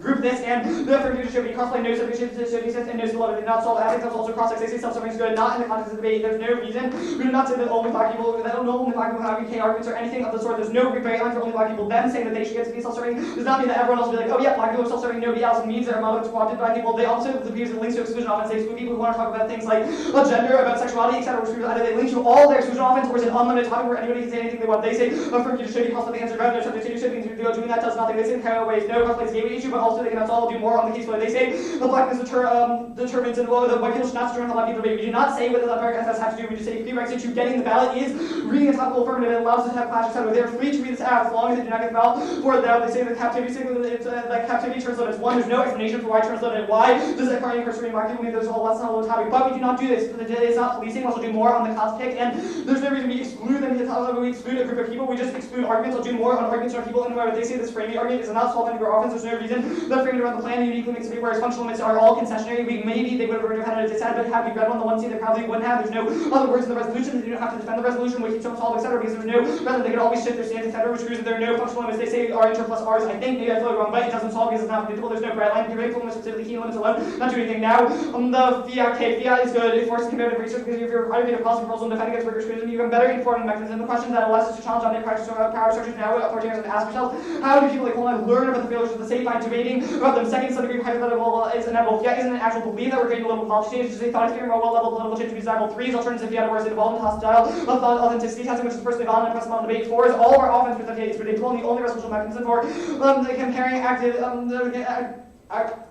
[SPEAKER 5] group this and the affirmative should be crossplay, no subjectivity, and no spillover. They did not solve ethics, that's also cross-sex. They say self-serving is good, not in the context of the debate. There's no reason. We do not say that only black people, have UK arguments or anything of the sort. There's no great line for only black people. Them saying that they should get to be self-serving does not mean that everyone else will be like, oh yeah, black people are self-serving, nobody else. It means they're among wanted by people. They also, the views and links to exclusion offense, they exclude people who want to talk about things like gender, about sexuality, etc. Which either they link to all their exclusion offense or is an unlimited topic where anybody can say anything they want. They say, affirmative should be crossplay, the answer no subjectivity should be doing that does nothing. They say in ways, no crossplay is a gateway issue, but also they cannot solve do more on the case where they say the blackness determines and well, the white people should not determine how black people debate. We do not say what the American has to do. We just say prerequisite to getting the ballot is reading a topical affirmative and allows us to have clashes. They are free to read this out as long as they do not get the ballot for it. Now they say the captivity captivity terms limits. One, there's no explanation for why terms limit. Why does that carry incarcerating black people mean there's a whole that's not a low topic? But we do not do this. It's not policing. We also do more on the cost pick, and there's no reason we exclude them. We exclude a group of people. We just exclude arguments. I'll do more on arguments on people. And where they say this framing argument is not solving your offense, there's no reason that framing around the plan uniquely makes it whereas functional limits are all concessionary. Maybe they would have had a dissent, but have you read one? The one scene they probably wouldn't have. There's no other words in the resolution. They don't have to defend the resolution, which keeps them solved, etc. Because there's no, rather they could always shift their stance, etc. Which proves that there are no functional limits. They say R inter plus R's. I think maybe I floated wrong, but it doesn't solve because it's not predictable. There's no bright line. Theoretical limits, specifically key limits alone, not do anything. Now, the fiat is good. It forces comparative research because if you're required to policy proposal and defend against rigorous criticism, you have a better informed mechanism. The question that allows us to challenge on their practice power structures now, authoritarians, and ask yourself, how do people like Holland learn about the failures of the state by debating about them? Second, some degree of hypothetical is inevitable. Fiat isn't an actual belief that we're creating a local policy change. It's a thought experiment, more well-level political change to be desirable. Three is alternatives if fiat worse involved in hostile authenticity testing, which is personally violent and press on debate. Four is all of our offense with is predictable, and the only resolution mechanism for the comparing active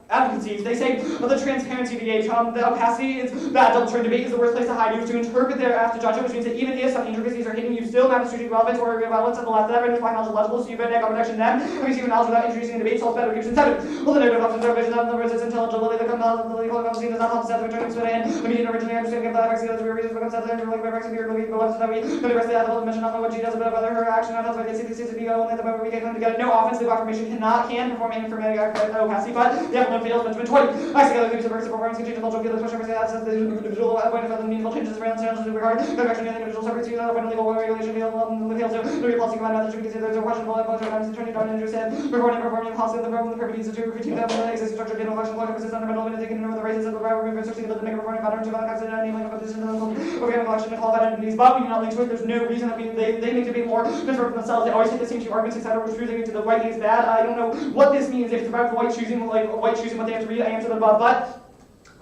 [SPEAKER 5] advocacies. They say the transparency of the age, the opacity is bad. Double turn debate is the worst place to hide. You have to interpret their act to judge it, which means that even if some intricacies are hidden, you still have the strategic relevance or relevance of the left. That renders black knowledge legible, so you better make reduction them. If you see knowledge without introducing the debate, solves better reduction 7. Well, the negative options are vision, the words is intelligibility, the legal conversation does not help set the return to and immediate originally understanding of the vaccine, the reasons for concept, and like by vaccine, we're looking for levels that we go to rest of the adult mention on what she does, but whether her action on that's why they see the only the moment we get them together. No offensive affirmation can perform any informative opacity, but they have one fails, Benjamin 20. I see other leaves of vertical performance can change the cultural field, especially as the individual point of meaningful changes around challenges in regard. The direction of the individual separate to the final legal regulation field to the policy command method should be considered as a questionable and budget times attorney John Andrews said, performing policy of the problem, the purpose to critique them, the existing structure of election law emphasis on fundamental and taking over the races of the rival movement, searching to make a performing pattern to value and enabling a competition of organic election and qualified entities. But we do not link to it. There's no reason that they make debate more concerned for themselves. They always take the same two arguments, etc. Which choosing to the white is bad. I don't know what this means. If it's about the white choosing, what they have to read, I answered above, but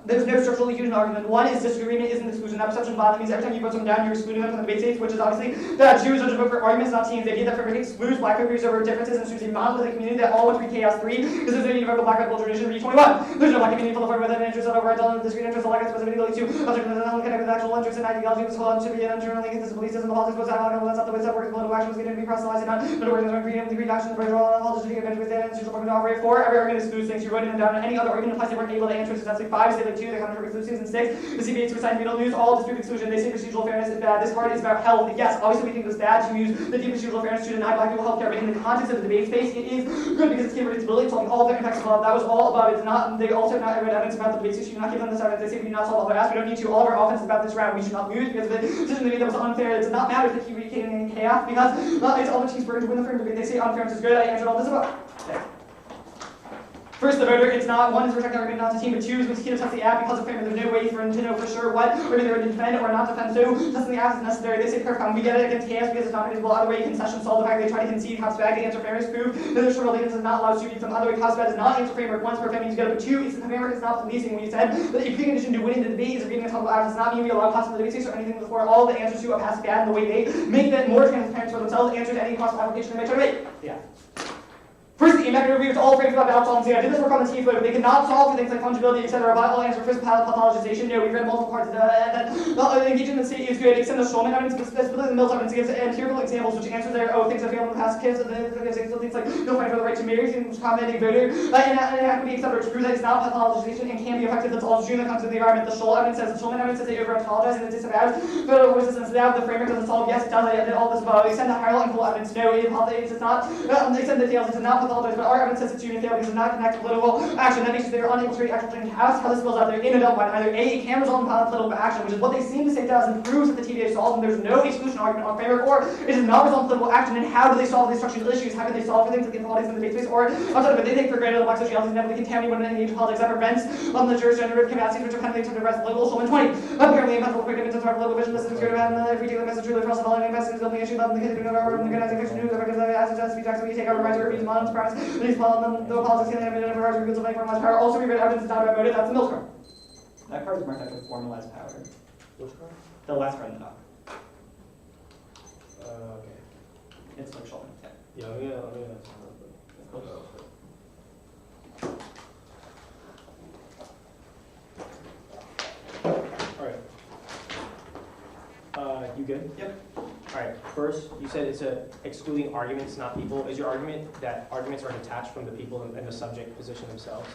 [SPEAKER 5] there's no structural huge argument. One is disagreement isn't exclusion. That perception bond means every time you put someone down, you're excluding them from the debate stage, which is obviously that Jews are to vote for arguments, not teams. The idea that Frederick excludes black voters over differences and assumes a monolithic community that all went through chaos 3 is the same universal black people tradition of 21. There's no black community full of with an interest on overall discrete interest, like specifically to other than connected with actual interests and ideology. This whole should be an internally consistent belief system. The politics was that's not the way that works. Political action was going to be personalized and not but working on creating the great action. The virtual politics should be advantage with that and social to operate for. Every argument excludes things. You're voting them down. And any other argument implies they weren't able to answer successfully. 5 say like 2. They kind of exclude 6 and 6. The CBA suicide middle news, all dispute exclusion. They say procedural fairness is bad. This part is about health. Yes, obviously we think it was bad to use the deep procedural fairness to deny black people health care, but in the context of the debate space, it is good because it's given predictability. It's solving all their impacts above. That was all above. It's not. They also have not read evidence about the debate, so you should not give them this evidence. They say we do not solve all their asks. We don't need to. All of our offense is about this round. We should not lose because the decision they made that was unfair. It does not matter if they keep reading in chaos because it's all the team's burden to win the firm debate. They say unfairness is good. I answered all this above. Okay. First, the voter, it's not, 1 is rejecting argument not to team, but 2 is when he tests the app because of fairness. There's no way for him to know for sure what, whether they're to defend or not defend. So, testing the app is necessary. They say perfect. We get it against chaos because it's not visible. Other way, concession solve the fact they try to concede, cops back, they answer fairness, prove that their short allegiance is not allowed to read some other way. Cops back does not answer framework. 1's perfect means you get it, but 2 is the framework is not policing. When you said that a precondition to winning the debate is reading a couple apps, does not mean we allow possible debate space or anything before. All the answers to a pass bad in the way they make that more transparent for themselves, answer to any possible application they may try to make. Yeah. First, the impact review is all framed about balance solvency. I did this work on the team, but they cannot solve for things like fungibility, etc. Viable answer for pathologization. No, we've read multiple parts of that. Engagement in the state is good. Extend the Schulman evidence, specifically the Mills evidence gives empirical examples which answer their things that failed in the past. Kids, things like no fight for the right to marry, things commenting voter, inequity, etc. Which proves that it's not pathologization and can be effective. That's also true when it comes to the environment. The Schulman evidence says the Schulman evidence says they over-pathologize and it disavows federal resistance. Now the framework doesn't solve. Yes, it does. I did all this above. Extend the hierarchical evidence. No, it's not. Extend the details. It does not pathologize, but our evidence says it's unit because it does not connect to political action. That makes it they're unable to read actual change. How this spills out there in adult mind. Either A, it can result in political action, which is what they seem to say it does, and proves that the TVA solves, and there's no exclusion argument on framework, or it does not result in political action. And how do they solve these structural issues? How can they solve for things like inequalities in the debate space? Or outside of it, they think for granted the black socialities inevitably contaminate women and engage in politics that prevents the jurisgenerative capacities which are kind of to address political Schulman 20. Apparently, impactful predicaments of political vision. This is good about if we take the message truly across the following investors, building issue, the kids who are organizing fiction news, effective assets, and speech acts, we take our rights, our reasons, models, premise, these politics. Power. Also, we read evidence is not about motive. That's the Mills card. That card is marked after formalized power.
[SPEAKER 1] Which card?
[SPEAKER 5] The last card in the dock.
[SPEAKER 1] Okay.
[SPEAKER 5] It's like Schulman.
[SPEAKER 1] Yeah. Alright. You good?
[SPEAKER 5] Yep.
[SPEAKER 1] Alright, first, you said it's excluding arguments, not people. Is your argument that arguments are detached from the people and the subject position themselves?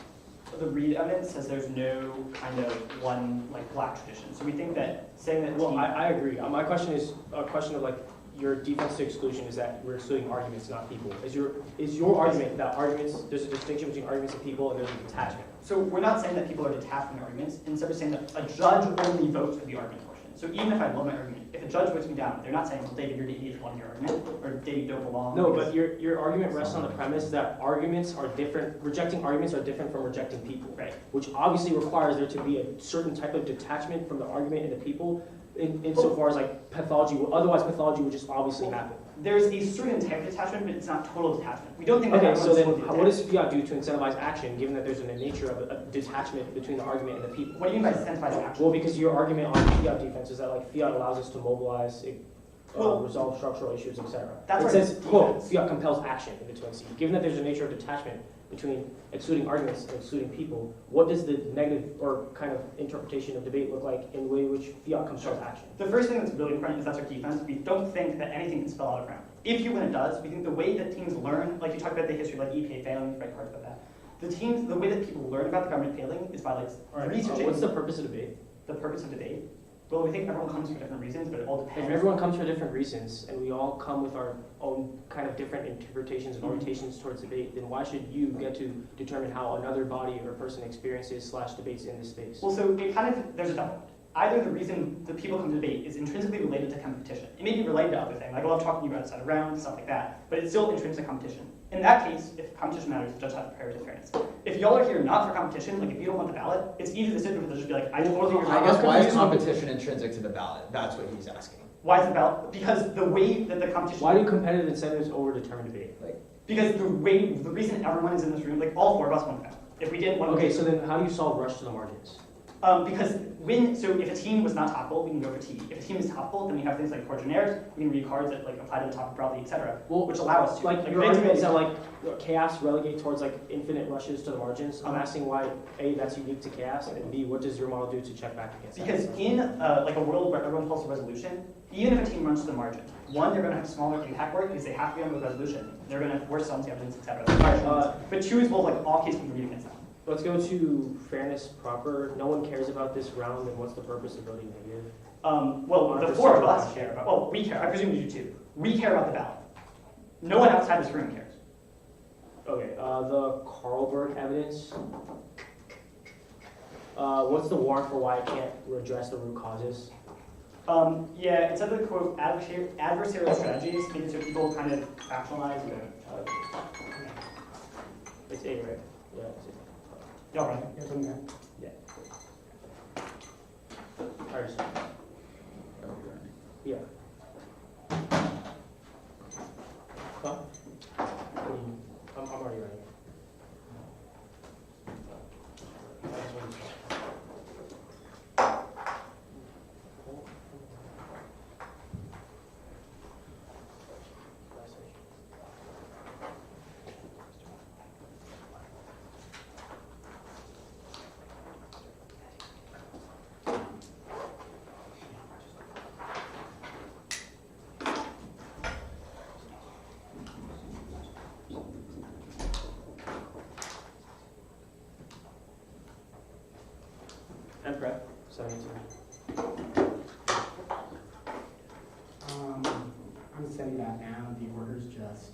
[SPEAKER 5] The Reed evidence says there's no kind of one like black tradition. So we think that saying that.
[SPEAKER 1] Well, I agree. My question is a question of like your defense to exclusion is that we're excluding arguments, not people. Is your argument that arguments there's a distinction between arguments and people and there's a detachment?
[SPEAKER 5] So we're not saying that people are detached from the arguments. Instead, we're saying that a judge only votes for the argument portion. So even if I love my argument, if a judge votes me down, they're not saying, well, David, you're the idiot on your argument, or David, you don't belong.
[SPEAKER 1] No, but your argument rests on the premise that arguments are different, rejecting arguments are different from rejecting people.
[SPEAKER 5] Right.
[SPEAKER 1] Which obviously requires there to be a certain type of detachment from the argument and the people, insofar as like pathology, otherwise pathology would just obviously happen.
[SPEAKER 5] There's a certain type of detachment, but it's not total detachment. We don't think that.
[SPEAKER 1] Okay, so then what does fiat do to incentivize action, given that there's a nature of a detachment between the argument and the people?
[SPEAKER 5] What do you mean by incentivize action?
[SPEAKER 1] Well, because your argument on fiat defense is that like fiat allows us to mobilize, resolve structural issues, etc. It says, quote, fiat compels action in the twin C. Given that there's a nature of detachment between excluding arguments and excluding people, what does the negative or kind of interpretation of debate look like in the way in which fiat compels action?
[SPEAKER 5] The first thing that's really important is that's our defense. We don't think that anything can spell out a ground. If you win, it does. We think the way that teams learn, like you talked about the history, like EPA failing, write cards about that. The way that people learn about the government failing is by like researching.
[SPEAKER 1] What's the purpose of debate?
[SPEAKER 5] The purpose of debate
[SPEAKER 3] Well, we think everyone comes for different reasons, but it all depends.
[SPEAKER 1] If everyone comes for different reasons, and we all come with our own kind of different interpretations and orientations towards debate, then why should you get to determine how another body or person experiences / debates in this space?
[SPEAKER 3] Well, so it kind of, there's a double. Either the reason that people come to debate is intrinsically related to competition. It may be related to other things, like I love talking to you about outside of round, stuff like that, but it's still intrinsic competition. In that case, if competition matters, the judge has to prioritize fairness. If y'all are here not for competition, like if you don't want the ballot, it's easy to sit there and just be like, I totally agree.
[SPEAKER 2] I guess why is competition intrinsic to the ballot? That's what he's asking.
[SPEAKER 3] Why is the ballot? Because the way that the competition.
[SPEAKER 1] Why do competitive incentives overdetermine debate?
[SPEAKER 3] Because the reason everyone is in this room, like all four of us want that. If we didn't want.
[SPEAKER 1] Okay, so then how do you solve rush to the margins?
[SPEAKER 3] Because if a team was not topical, we can go for T. If a team is topical, then we have things like core generics, we can read cards that like apply to the topic broadly, etc.
[SPEAKER 1] Well,
[SPEAKER 3] which allow us to.
[SPEAKER 1] Like your argument is that like chaos relegate towards like infinite rushes to the margins. I'm asking why A, that's unique to chaos, and B, what does your model do to check back against that?
[SPEAKER 3] Because in like a world where everyone calls for resolution, even if a team runs to the margin, one, they're going to have smaller impact work because they have to be on the resolution. They're going to force some evidence, etc. But two is both like all cases we can read against them.
[SPEAKER 1] Let's go to fairness proper. No one cares about this round, and what's the purpose of voting negative?
[SPEAKER 3] Well, the four of us care about. Well, we care. I presume you do too. We care about the ballot. No one outside this room cares.
[SPEAKER 1] Okay. The Carlberg evidence. What's the warrant for why I can't redress the root causes?
[SPEAKER 3] Yeah, it said that quote adversarial strategies means so people kind of factionalize.
[SPEAKER 1] It's A, right? Yeah. It's A.
[SPEAKER 3] Y'all right?
[SPEAKER 1] Yeah. Alright. Yeah. Huh? I'm already running. And prep, 72.
[SPEAKER 3] I'm setting that now. The order's just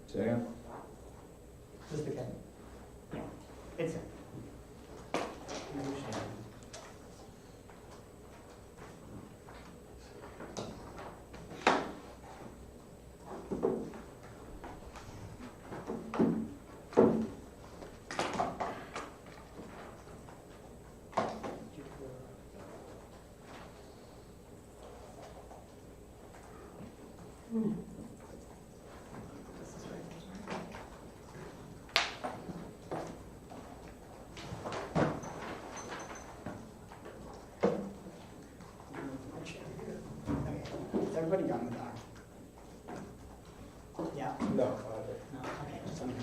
[SPEAKER 2] Second.
[SPEAKER 3] Just the K. Yeah, it's it. Has everybody gotten the doc? Yeah?
[SPEAKER 1] No.
[SPEAKER 3] No? Okay, just let me know.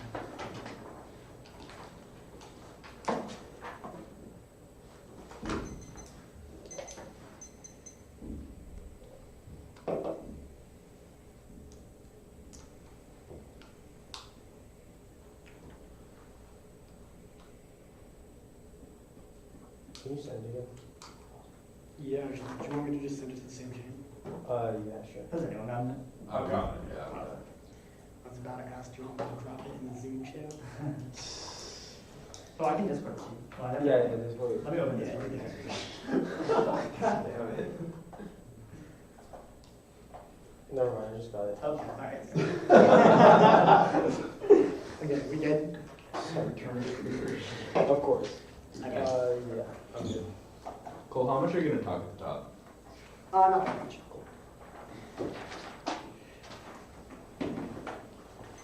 [SPEAKER 1] Can you send it
[SPEAKER 3] Yeah, do you want me to just send it to the same chain?
[SPEAKER 1] Yeah, sure.
[SPEAKER 3] Has anyone gotten it?
[SPEAKER 4] I've got it, yeah.
[SPEAKER 3] I was about to ask, do you want me to drop it in the Zoom chat? Oh, I can Discord too. Oh,
[SPEAKER 1] This way.
[SPEAKER 3] Let me open this.
[SPEAKER 4] God damn it.
[SPEAKER 1] Never mind, I just got it.
[SPEAKER 3] Okay, alright. Okay, we good?
[SPEAKER 1] Of course.
[SPEAKER 3] Okay.
[SPEAKER 1] Yeah, I'm good.
[SPEAKER 4] Cole, how much are you gonna talk at the top?
[SPEAKER 3] Not very much.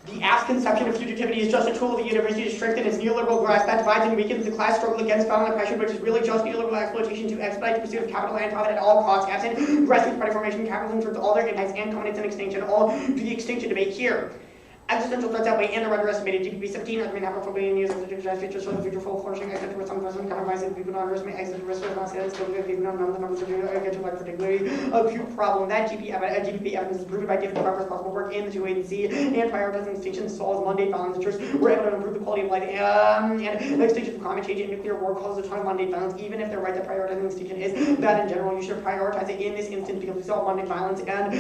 [SPEAKER 5] The Aff's conception of fugitivity is just a tool of the university to strengthen its neoliberal grasp that divides and weakens the class struggle against violent oppression, which is really just neoliberal exploitation to expedite the pursuit of capital and profit at all costs, absent rescue, spreading formation, capitalism towards all their impacts and culminates in extinction, all to the extinction debate here. Existential threats outweigh and are underestimated. GPP 17 has been happening for billion years. The features for the future full flourishing. Except for some person compromising people don't underestimate. Exit risk of not saying still good. Even though none of the numbers are get to like particularly acute problem. That GPP evidence is proven by different progress possible work in the two agency and prioritizing extinction solves mundane violence. We're able to improve the quality of life and extinction from climate change and nuclear war causes a ton of mundane violence. Even if they're right that prioritizing extinction is bad in general, you should prioritize it in this instance because we solve mundane violence and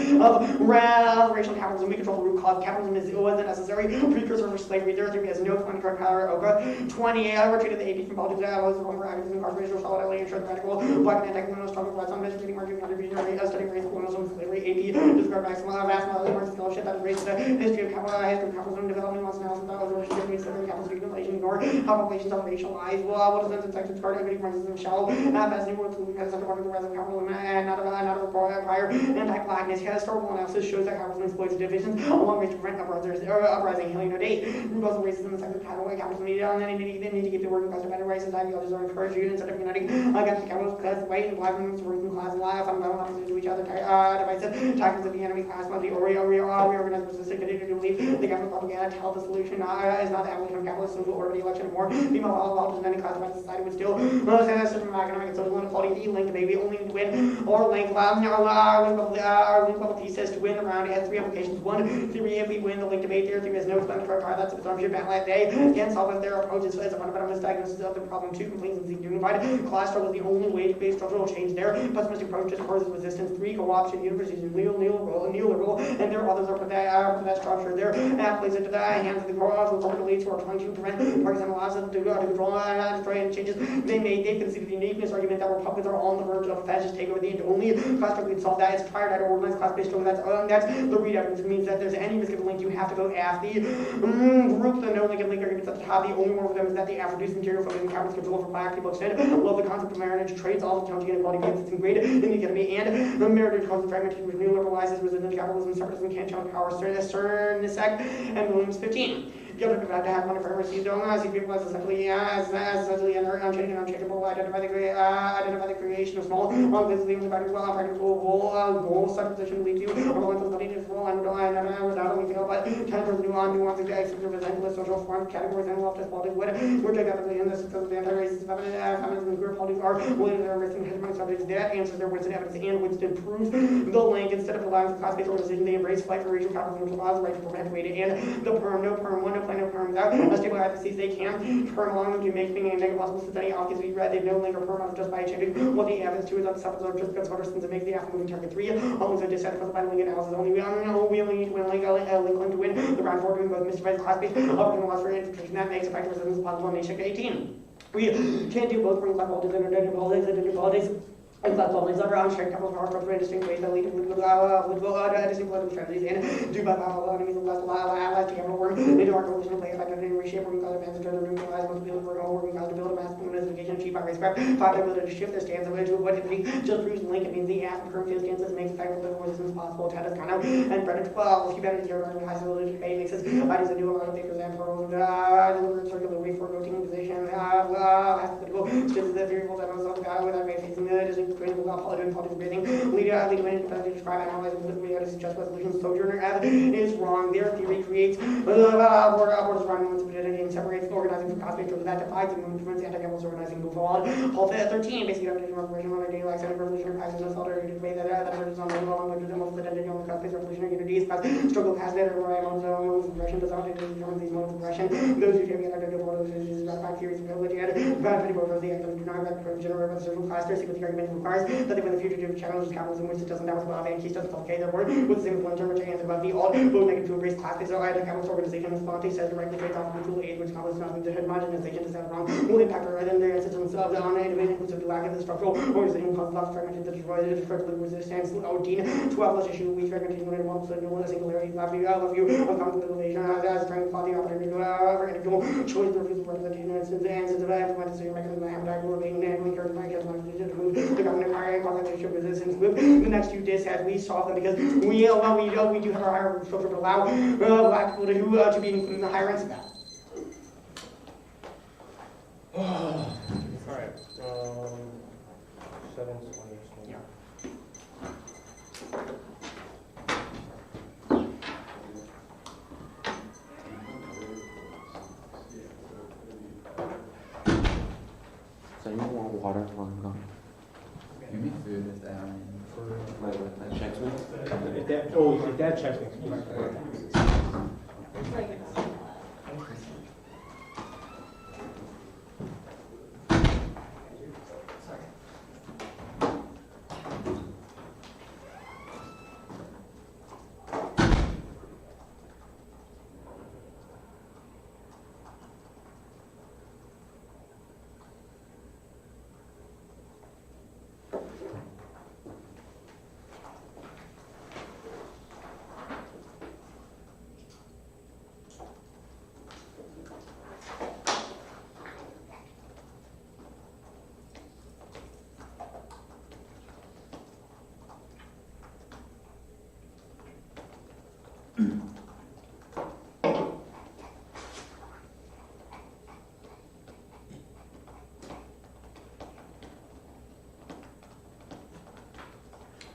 [SPEAKER 5] racial capitalism. We control the root cause. Capitalism was a necessary precursor for slavery. Their theory has no planetary power. Okay. 28. I retreated the AP from politics. I was from activism, incarceration, solidarity, and radical black and anti-colonial struggle for some measure, reading market contribution, studying race, colonialism, slavery. AP described maximum vast amount of scholarship that is race the history of capitalism, development, loss analysis, that was relationship between slavery and capitalism, accumulation, ignore how populations are racialized. Well, what is the section of card equity marxism shall as new world as a part of the rise of capitalism and not a prior anti-blackness. Historical analysis shows that capitalism exploits divisions along ways to prevent uprising, healing no date. Both racism and sector capitalism need to give the working class a better rights. Society others are encouraged instead of uniting against the capitalist class, white and black and working class life, fundamental opposition to each other, divisive tactics of the enemy class must be reorganized with the continue to believe the government propaganda tell the solution is not the abolition of capitalist social order, the election of more female politicians and any classified society would still system of economic and social inequality. The link maybe only win or link our link level thesis to win the round. It has three applications. One theory, if we win the link debate, their theory has no explanatory power. That's assumption battle they can solve if their approach is a fundamental misdiagnosis of the problem. Two, complaints is unified. Class struggle is the only way to create structural change there. Pessimistic approach just causes resistance. Three, co-option, universities are neoliberal, and there are others are for that structure. Their place into the hands of the corporate elites who are trying to prevent partisan laws to control and destroy any changes they made. They've conceded the uniqueness argument that Republicans are on the verge of a fascist takeover. The only class struggle can solve that is triad or organized class-based struggle. That's the read evidence. It means that there's any risk of a link, you have to go ask the group. The no link and link arguments at the top. The only one of them is that the Afro-produced material from the capitalist control for black people extend. Love the concept of marriage, trades, all the counting inequality because it's great in the economy, and the marriage causes fragmentation with neoliberalizes, resistance, capitalism, separatism, can't challenge power, Cernisek, and Williams 15. The other about to have one of our received see people as essentially unchanging and unchangeable, identify the creation of small, visibly practical, goals, such position lead to a relentless study is well, and without only fail, but tenders nuances to accept the resentless social forms, categories, and leftist politics would take up in the success of the anti-racist feminism and queer politics are willing to embrace hegemonic subjects that answers their Winston evidence and Winston proves the link. Instead of allowing the class-based organization, they embrace fight for racial capitalism, which allows the right to perpetuate it, and the perm, no perm, one, no plan, no perm, without a stable hypothesis, they can perm along them to make things and make it possible since any options we read, they've no longer perm on just by changing what the evidence to is that the substance are just because Hutcherson's and makes the after moving target 3, almost a dissatisfied by link analysis only. We only need to win a link to win the round 4 doing both mystified class-based upbringing laws for infiltration that makes effective resistance possible in nation 18. We can't do both rings like politics and identity politics. And that's all these other unchecked capital power structure in distinct ways that lead to distinct political strategies and do by powerful enemies of less allies to capital work into our coalition to play effective and reshape working class advances to neutralize most people for all working class to build a mass mobilization achieved by race prep. Five, the ability to shift their stance away to avoid defeat just proves link. It means the act of current field stances makes effective political resistance possible. Ted is kind of and Brennan 12. Keep energy here running high civility debate makes us ideas a new amount of thinkers and for deliberate circular way for voting position. Has political just the variables that most of the guy without facing the politics breathing, leader to describe analyzing political reality suggest resolution sojourner is wrong. Their theory creates upwards running one's identity and separates organizing from cosmic truth that divides and movements anti-capitalist organizing move forward. Paul 13, basically identity revolution on identity like revolutionary crisis and solidarity to that emerges on the language of the most identity on the cosmic revolutionary unities, struggle has better modes of progression does not determine these modes of progression. Those who take the identity modes is ratified theories of ability and benefit both of the active do not generate a social class. Their sequence argument requires that they win the future challenges capitalism, which it doesn't balance above and keys doesn't complicate their word with the same influence which answer above the all both negative to embrace class-based or either capitalist organization as Fonte says directly trades off mutual aid, which causes nothing to homogenization to sound wrong will impact rather than their insistence of the on-individual inclusive lack of the structural organization causes lots of fragmentation that destroys it, destroys resistance. 12 plus issue weak fragmentation when it wants to know what a singularity love you of conflict as strength quality opportunity for individual choice to refuse representation and since the answers of implementation mechanism that have diagonal and encourage my kids to move the government higher qualification resistance with the next few discs as we solve them because we do have our higher structure to allow black people to be included in the higher ranks of that.
[SPEAKER 1] Alright, 720.
[SPEAKER 3] Yeah.
[SPEAKER 2] Give me food if they have any.
[SPEAKER 8] My checks me.
[SPEAKER 1] If that checks me.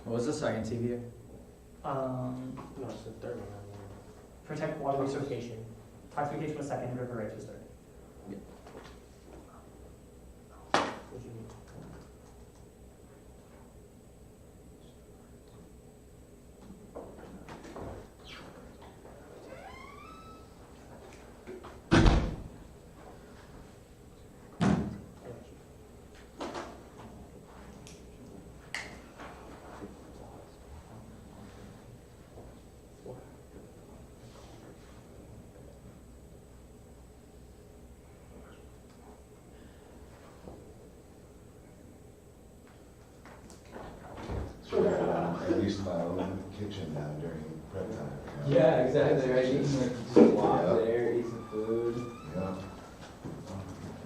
[SPEAKER 2] What was the second TV?
[SPEAKER 1] No, it's the third one.
[SPEAKER 3] Protect water resources. Toxification was second, river rights was third.
[SPEAKER 1] What do you mean?
[SPEAKER 9] At least my own kitchen now during prep time. you know?
[SPEAKER 7] Yeah, exactly, right, you can like just walk there, eat some food.
[SPEAKER 9] Yeah.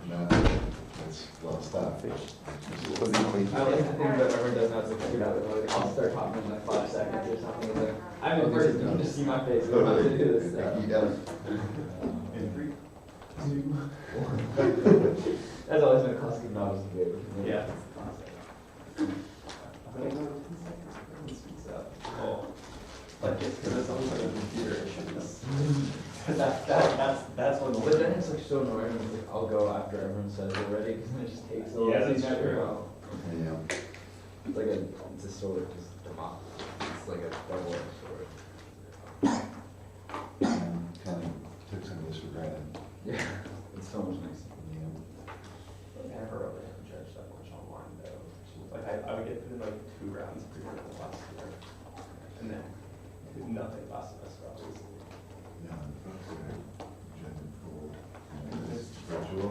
[SPEAKER 9] No, that's well stopped.
[SPEAKER 7] I like the thing that everyone does now is like figure out, like, I'll start talking in like 5 seconds or something, it's like, I'm in person, you can just see my face, I'm about to do this stuff.
[SPEAKER 9] In 3, 2, 1.
[SPEAKER 7] That's always been a classic novice debate.
[SPEAKER 1] Yeah.
[SPEAKER 7] Oh.
[SPEAKER 8] Like, it's because it's almost like a computer issue. That's when the.
[SPEAKER 7] But then it's like so annoying, when it's like, I'll go after everyone says they're ready, because then it just takes so long.
[SPEAKER 8] Yeah,
[SPEAKER 7] so you
[SPEAKER 8] that's
[SPEAKER 7] never
[SPEAKER 8] true.
[SPEAKER 7] know.
[SPEAKER 9] Yeah.
[SPEAKER 7] It's like it's a sword, just it's like a double-edged sword.
[SPEAKER 9] Kind of took some of this for granted.
[SPEAKER 7] Yeah, it's so much nicer.
[SPEAKER 9] Yeah.
[SPEAKER 8] I never really had to judge that much online though. Like I would get through like 2 rounds of pre-med last year. And then nothing last semester obviously.
[SPEAKER 9] Yeah, folks are jumping forward. It's virtual.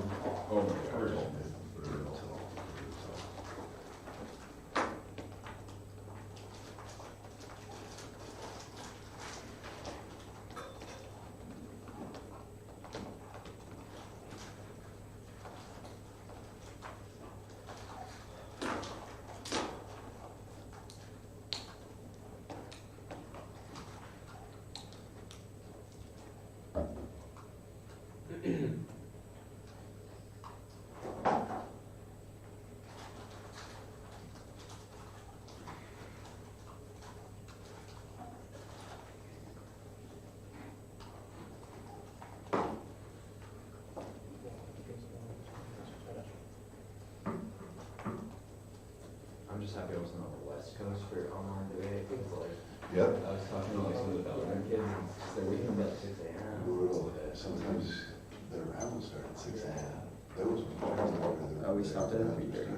[SPEAKER 7] Oh my god.
[SPEAKER 8] Brutal.
[SPEAKER 9] It's brutal.
[SPEAKER 7] I'm just happy I wasn't on the West Coast for online debate, because like,
[SPEAKER 9] Yep.
[SPEAKER 7] I was talking to like some of the Belgian kids, and it's just like, we can be up 6 a.m.
[SPEAKER 9] Brutal. Sometimes the round will start at 6 a.m. Those ones.
[SPEAKER 2] Oh, we stopped at 3:30.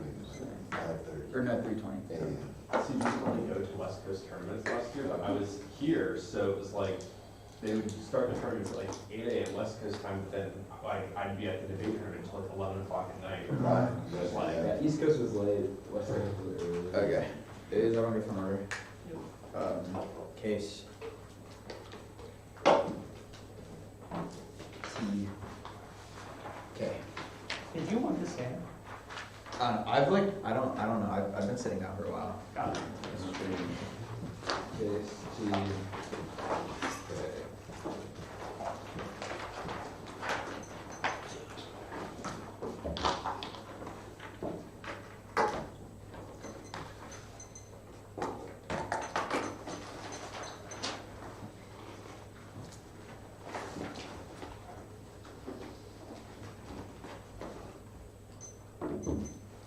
[SPEAKER 9] 5:30.
[SPEAKER 2] Or no, 3:20.
[SPEAKER 9] a.m.
[SPEAKER 8] So you used to only go to West Coast tournaments last year, but I was here, so it was like, they would start the tournaments at like 8 a.m. West Coast time, but then I'd be at the debate tournament until like 11 o'clock at night.
[SPEAKER 9] Right.
[SPEAKER 8] Just like,
[SPEAKER 7] Yeah, East Coast was late, West Coast was early.
[SPEAKER 2] Okay. Is that okay from order? Case. T. Okay.
[SPEAKER 3] Did you want to stand?
[SPEAKER 2] I've like, I don't know, I've been sitting down for a while.
[SPEAKER 3] Got it.
[SPEAKER 7] Case, T. Okay.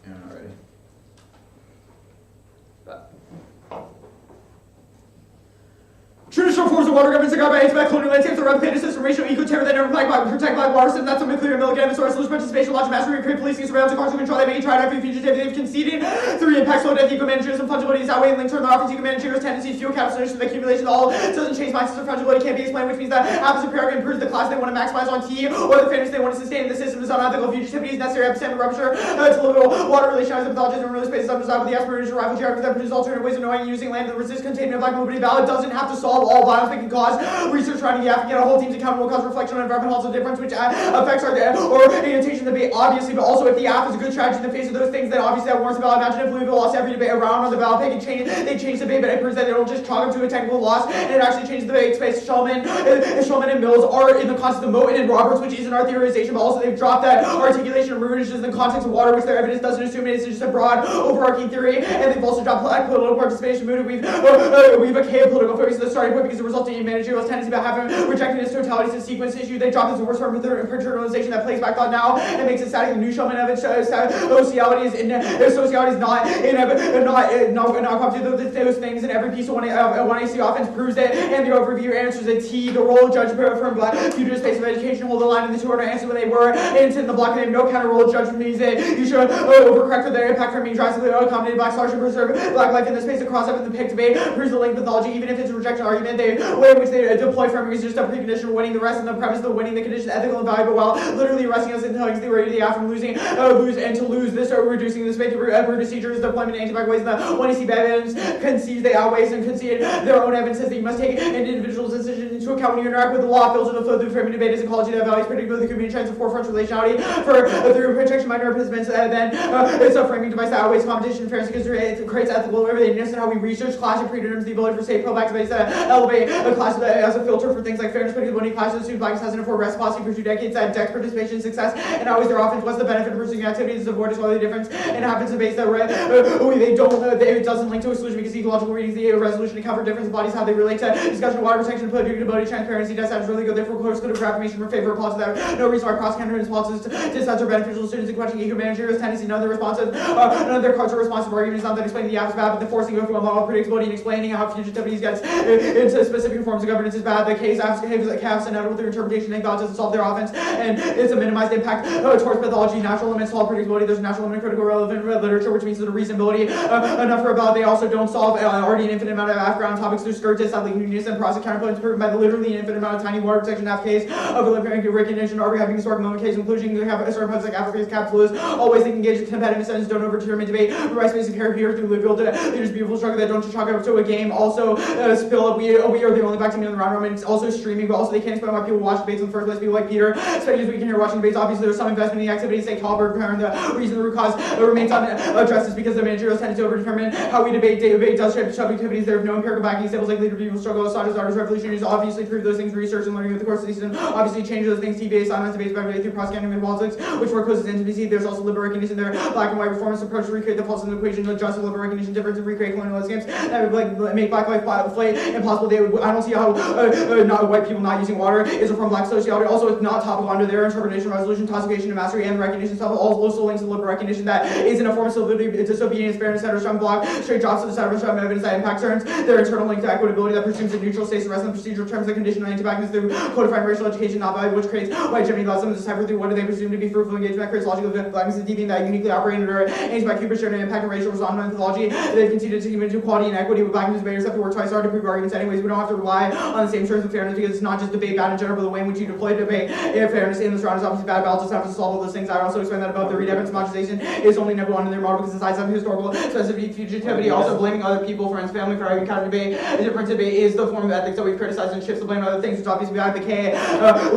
[SPEAKER 2] Yeah, I'm not ready.
[SPEAKER 10] forms of water governance are governed by colonial landscapes that replicated system racial eco-terror that never protect black water systems. That's something clear. Milligan, source, solution, participation, launch, mastery, create policing, surveillance, and carceral control. They may try to have fugitive, they've conceded. 3, impacts, slow death, eco-managers, and fungibility is outweighed, linked to their offense, eco-managers, tendencies, fuel caps, solutions, the accumulation of all doesn't change mindsets of fungibility can't be explained, which means that opposite priority improves the class they want to maximize on T, or the fairness they want to sustain in the system is unethical. Fugitivity is necessary epistemic rupture to liberal water relations and pathologies and real spaces undesirable with the aspiration rival geography that produces alternative ways of knowing and using land that resist containment of black mobility. Ballot doesn't have to solve all violence that can cause research writing the African a whole team's accountable cause reflection on environmental also difference which affects our orientation debate obviously, but also if the app is a good strategy in the face of those things then obviously that warrants a ballot. Imagine if Louisville lost every debate around on the ballot page and they change the debate, but it proves that they don't just chalk up to a technical loss and it actually changes the debate space. Shulman and Mills are in the context of Moten and Roberts, which isn't our theorization, but also they've dropped that articulation of rootages in the context of water, which their evidence doesn't assume it is just a broad overarching theory, and they've also dropped black political participation movement. We've a political focus at the starting point because the resulting in managerial tendency about having rejecting its totality as a sequence issue. They dropped this worst form of paternalization that plays back thought now and makes it static. The new Shulman of its sociality is not competent those things, and every piece of 1AC offense proves it, and the overview answers it. T, the role of judge from black future space of education, hold the line in the 200 answers when they were in the block. They have no counter role of judge means that you should overcorrect for their impact from being drastically accommodated black scholarship preserve black life in the space across up in the pick debate proves the link mythology, even if it's a rejection argument. The way in which they deploy framing is just a precondition for winning the rest, and the premise of winning the condition ethical and valuable while literally arresting us and telling us they were the after losing to lose this or reducing the space procedures deployment in anti-black ways. The 1AC evidence concedes they outweighs and concede their own evidence says that you must take an individual's decision into account when you interact with the law. Filter the flow through framing debate is ecology that values particularly the community trends of forefront relationality for through protection minor participants. Then it's a framing device that outweighs competition and fairness because it creates ethical everythingness and how we research class and predetermines the ability for state pro-black debates that elevate a class as a filter for things like fairness, particularly when classes assume blackness hasn't afforded reciprocity for 2 decades that deck participation success and always their offense. What's the benefit of pursuing activities to avoid the difference and happens debates that it doesn't link to exclusion because ecological readings the resolution account for difference in bodies how they relate to discussion of water protection, predictability, transparency, dissent is really good. Therefore, close code of affirmation for favor of policies that no reason why cross-counter responses to dissents are beneficial to students in questioning eco-managerial tendency. None of their responses, none of their cards are responsive arguments. Not that explaining the apps bad, but the forcing of model predictability and explaining how fugitivity gets into specific forms of governance is bad. The case caps inevitable through interpretation and God doesn't solve their offense, and it's a minimized impact towards pathology. Natural limits solve predictability. There's a natural limit critical relevant literature, which means that the reasonability enough for about. They also don't solve already an infinite amount of background topics through skirt test, like uniqueness and process counterpoints proven by the literally an infinite amount of tiny water protection case of Olympic recognition. Are we having historic moment case including the historic points like Africa's capitalists? Always they engage in competitive sentence, don't overdetermine debate. Right space and character through Louisville to leaders beautiful struggle that don't just chalk it up to a game. Also spill up. We are the only black team in the round room, and it's also streaming, but also they can't explain why people watch debates in the first place. People like Peter spending his weekend here watching debates. Obviously there's some investment in the activity, say caliber, and the reason the root cause remains unaddressed is because the managerial tend to overdetermine how we debate does shape subjectivities. There have no empirical backing. Examples like leader people struggle, Asada's artists, revolutionaries obviously prove those things. Research and learning over the course of the season obviously change those things. TBA silence debates by through propaganda and politics, which work closest intimacy. There's also liberal recognition there. Black and white reformist approach to recreate the false in the equation, adjust the liberal recognition difference and recreate colonial landscapes that would make black life impossible. I don't see how not white people not using water is a form of black sociology. Also, it's not topical under their interpretation, resolution, classification, and mastery, and the recognition stuff. Also links to liberal recognition that isn't a form of disobedience, fairness, center, strong block, straight drops to the center of strong evidence that impact turns their internal link to equitability that presumes that neutral states the rest of the procedural terms that condition anti-blackness through codifying racial education, not value, which creates white Jimmy Gosselin decipher through what do they presume to be fruitful engagement that creates logical blackness and deviant that uniquely operate under aims by Cooper shared an impact on racial resonant methodology. They've conceded to human equality and equity with blackness debaters have to work twice hard to prove arguments anyways. We don't have to rely on the same terms of fairness because it's not just debate bad in general, but the way in which you deploy debate fairness in this round is obviously bad. Balance have to solve all those things. I also explained that about the read evidence homogenization is only number one in their model because it's some historical specificity, fugitivity, also blaming other people, friends, family for having counter debate. A different debate is the form of ethics that we've criticized and shifts the blame on other things, which obviously behind the K,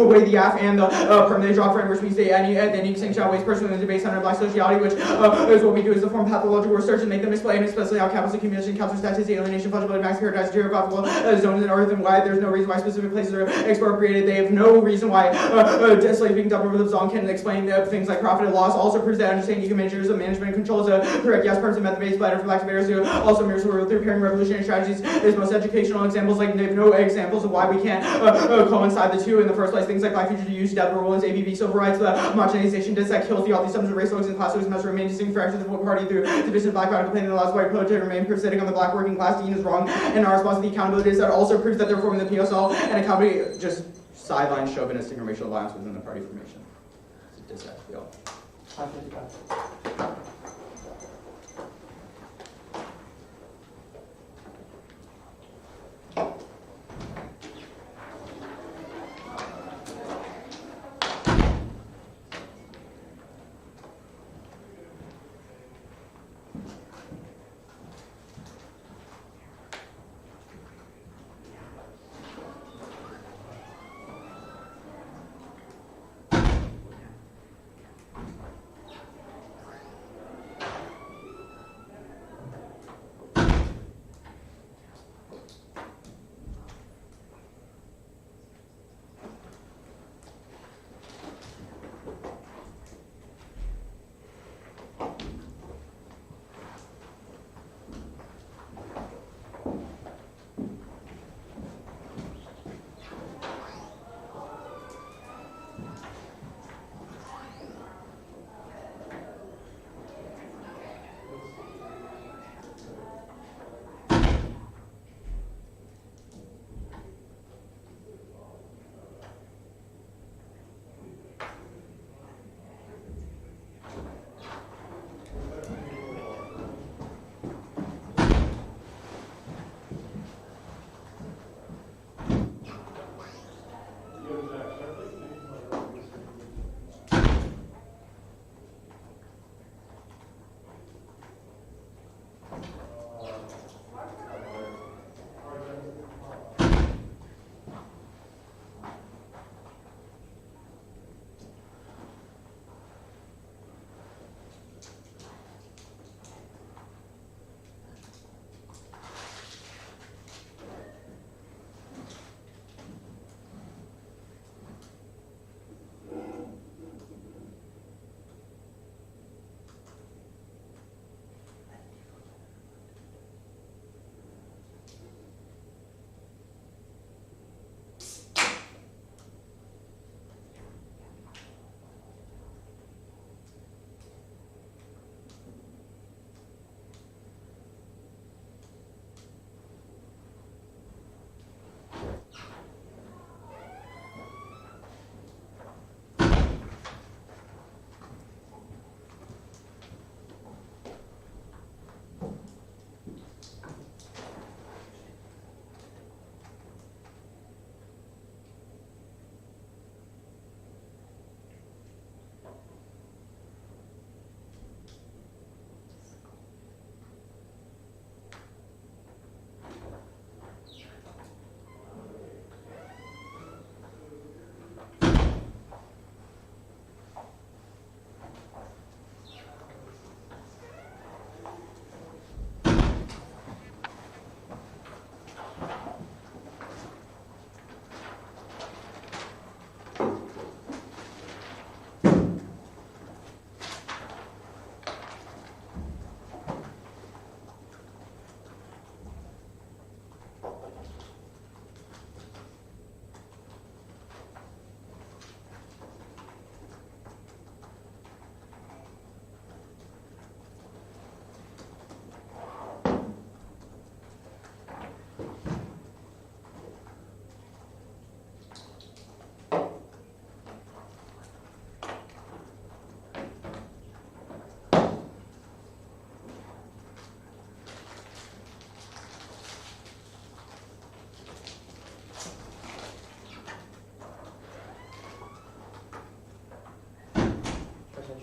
[SPEAKER 10] way the Aff and the permanent draw friend, which means any extinction ways personally in the debate center of black sociality, which is what we do is the form of pathological research and make them explain especially how capitalist accumulation, counter statistics, alienation, fungibility, max paradise, geographical zones in earth and why there's no reason why specific places are expropriated. They have no reason why slaves being dumped over the zone can explain things like profit and loss. Also proves that understanding eco managers of management and control is a correct yes gas parts and method-based bladder for lactobacillus also mirrors the world through pairing revolutionary strategies. There's most educational examples, like they have no examples of why we can't coincide the two in the first place. Things like black future use, death, Orwell's ABB, civil rights, the homogenization, does that kill theology, systems of race, and class, must remain distinct fractions of one party through division of black radical pain and allows white poet to remain parasitic on the black working class. Dean is wrong, and our response to the accountability is that also proves that they're forming the PSL, and accountability just sideline chauvinistic and racial violence within the party formation. It's a disaster, y'all.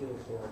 [SPEAKER 1] you look for?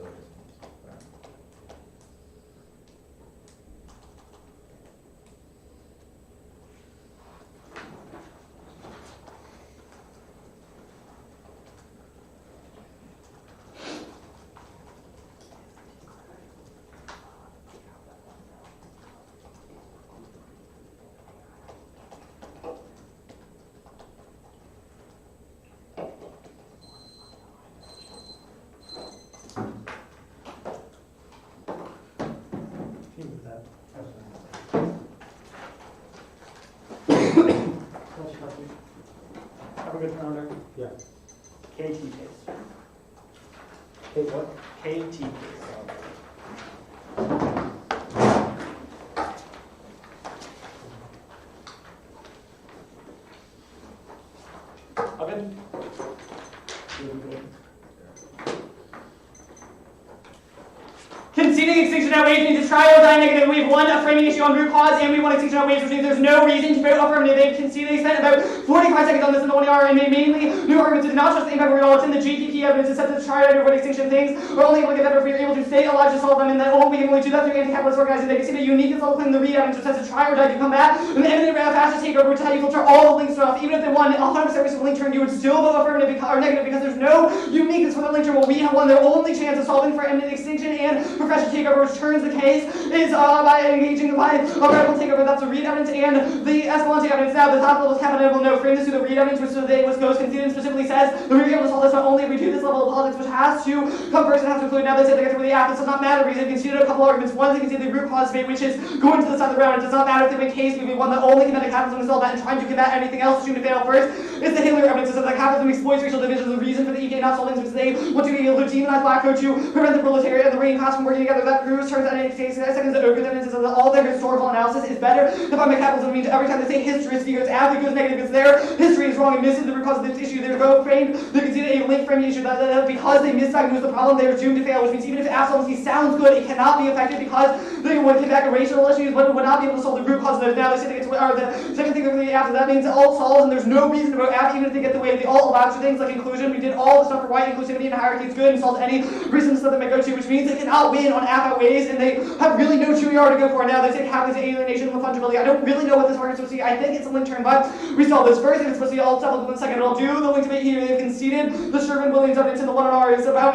[SPEAKER 6] social distance.
[SPEAKER 3] Have a good calendar.
[SPEAKER 1] Yeah.
[SPEAKER 3] KT case.
[SPEAKER 1] Hey, what?
[SPEAKER 3] KT case.
[SPEAKER 1] Oven?
[SPEAKER 10] Conceding extinction at waves means it's trial die negative. We've won a framing issue on root cause, and we won extinction at waves, which means there's no reason to vote affirmative. They've conceded. They spent about 45 seconds on this in the 1 hour and made mainly new arguments to not trust the impact of results in the GPP evidence to set the trial to avoid extinction things. We're only able to get better if we're able to stay alive to solve them, and that we can only do that through anti-capitalist organizing. They can see the uniqueness of claim the read evidence which says to try or die to come back. And the eminent fastest takeover, which is how you filter all the links off. Even if they won 100% with link turn, you would still vote affirmative or negative because there's no uniqueness for the link turn. Well, we have won their only chance of solving for eminent extinction and professional takeover, which turns the case is by engaging by a radical takeover. That's the read evidence and the Escalante evidence. Now, the top level is capital no frame this through the read evidence, which today was goes conceded specifically says that we're able to solve this not only if we do this level of politics, which has to come first and has to include. Now they say they get to really app. This does not matter because they conceded a couple arguments. One, they conceded the root cause debate, which is going to the side of the round. It does not matter if they make case. We won the only combating capitalism to solve that, and trying to combat anything else assumed to fail first is the Hitler evidence. It says that capitalism exploits racial divisions. The reason for the EK not solving is because they want to be able to demonize black folk to prevent the proletariat and the reigning class from working together. That proves turns out in case seconds that ogre evidence is that all their historical analysis is better defined by capitalism. Means every time they say history is goes add, it goes negative, it's their history is wrong and misses the root cause of this issue. They're go framed. They conceded a link framing issue that because they misdiagnosed the problem, they are doomed to fail. Which means even if absolutely sounds good, it cannot be effective because they would get back to racial issues, but would not be able to solve the root cause of those. Now they say they get to the second thing they're really after. That means alt solves, and there's no reason to vote app even if they get the way. The alt allows for things like inclusion. We did all the stuff for white inclusivity and hierarchy. It's good and solves any reasons that they may go to, which means they cannot win on app outweighs, and they have really no 2ER to go for. Now they say capitalism, alienation, and fungibility. I don't really know what this argument is supposed to be. I think it's a link turn, but we solve this first. If it's supposed to be alt double in a second, I'll do the link debate here. They've conceded the Sherman-Williams evidence in the 1R is about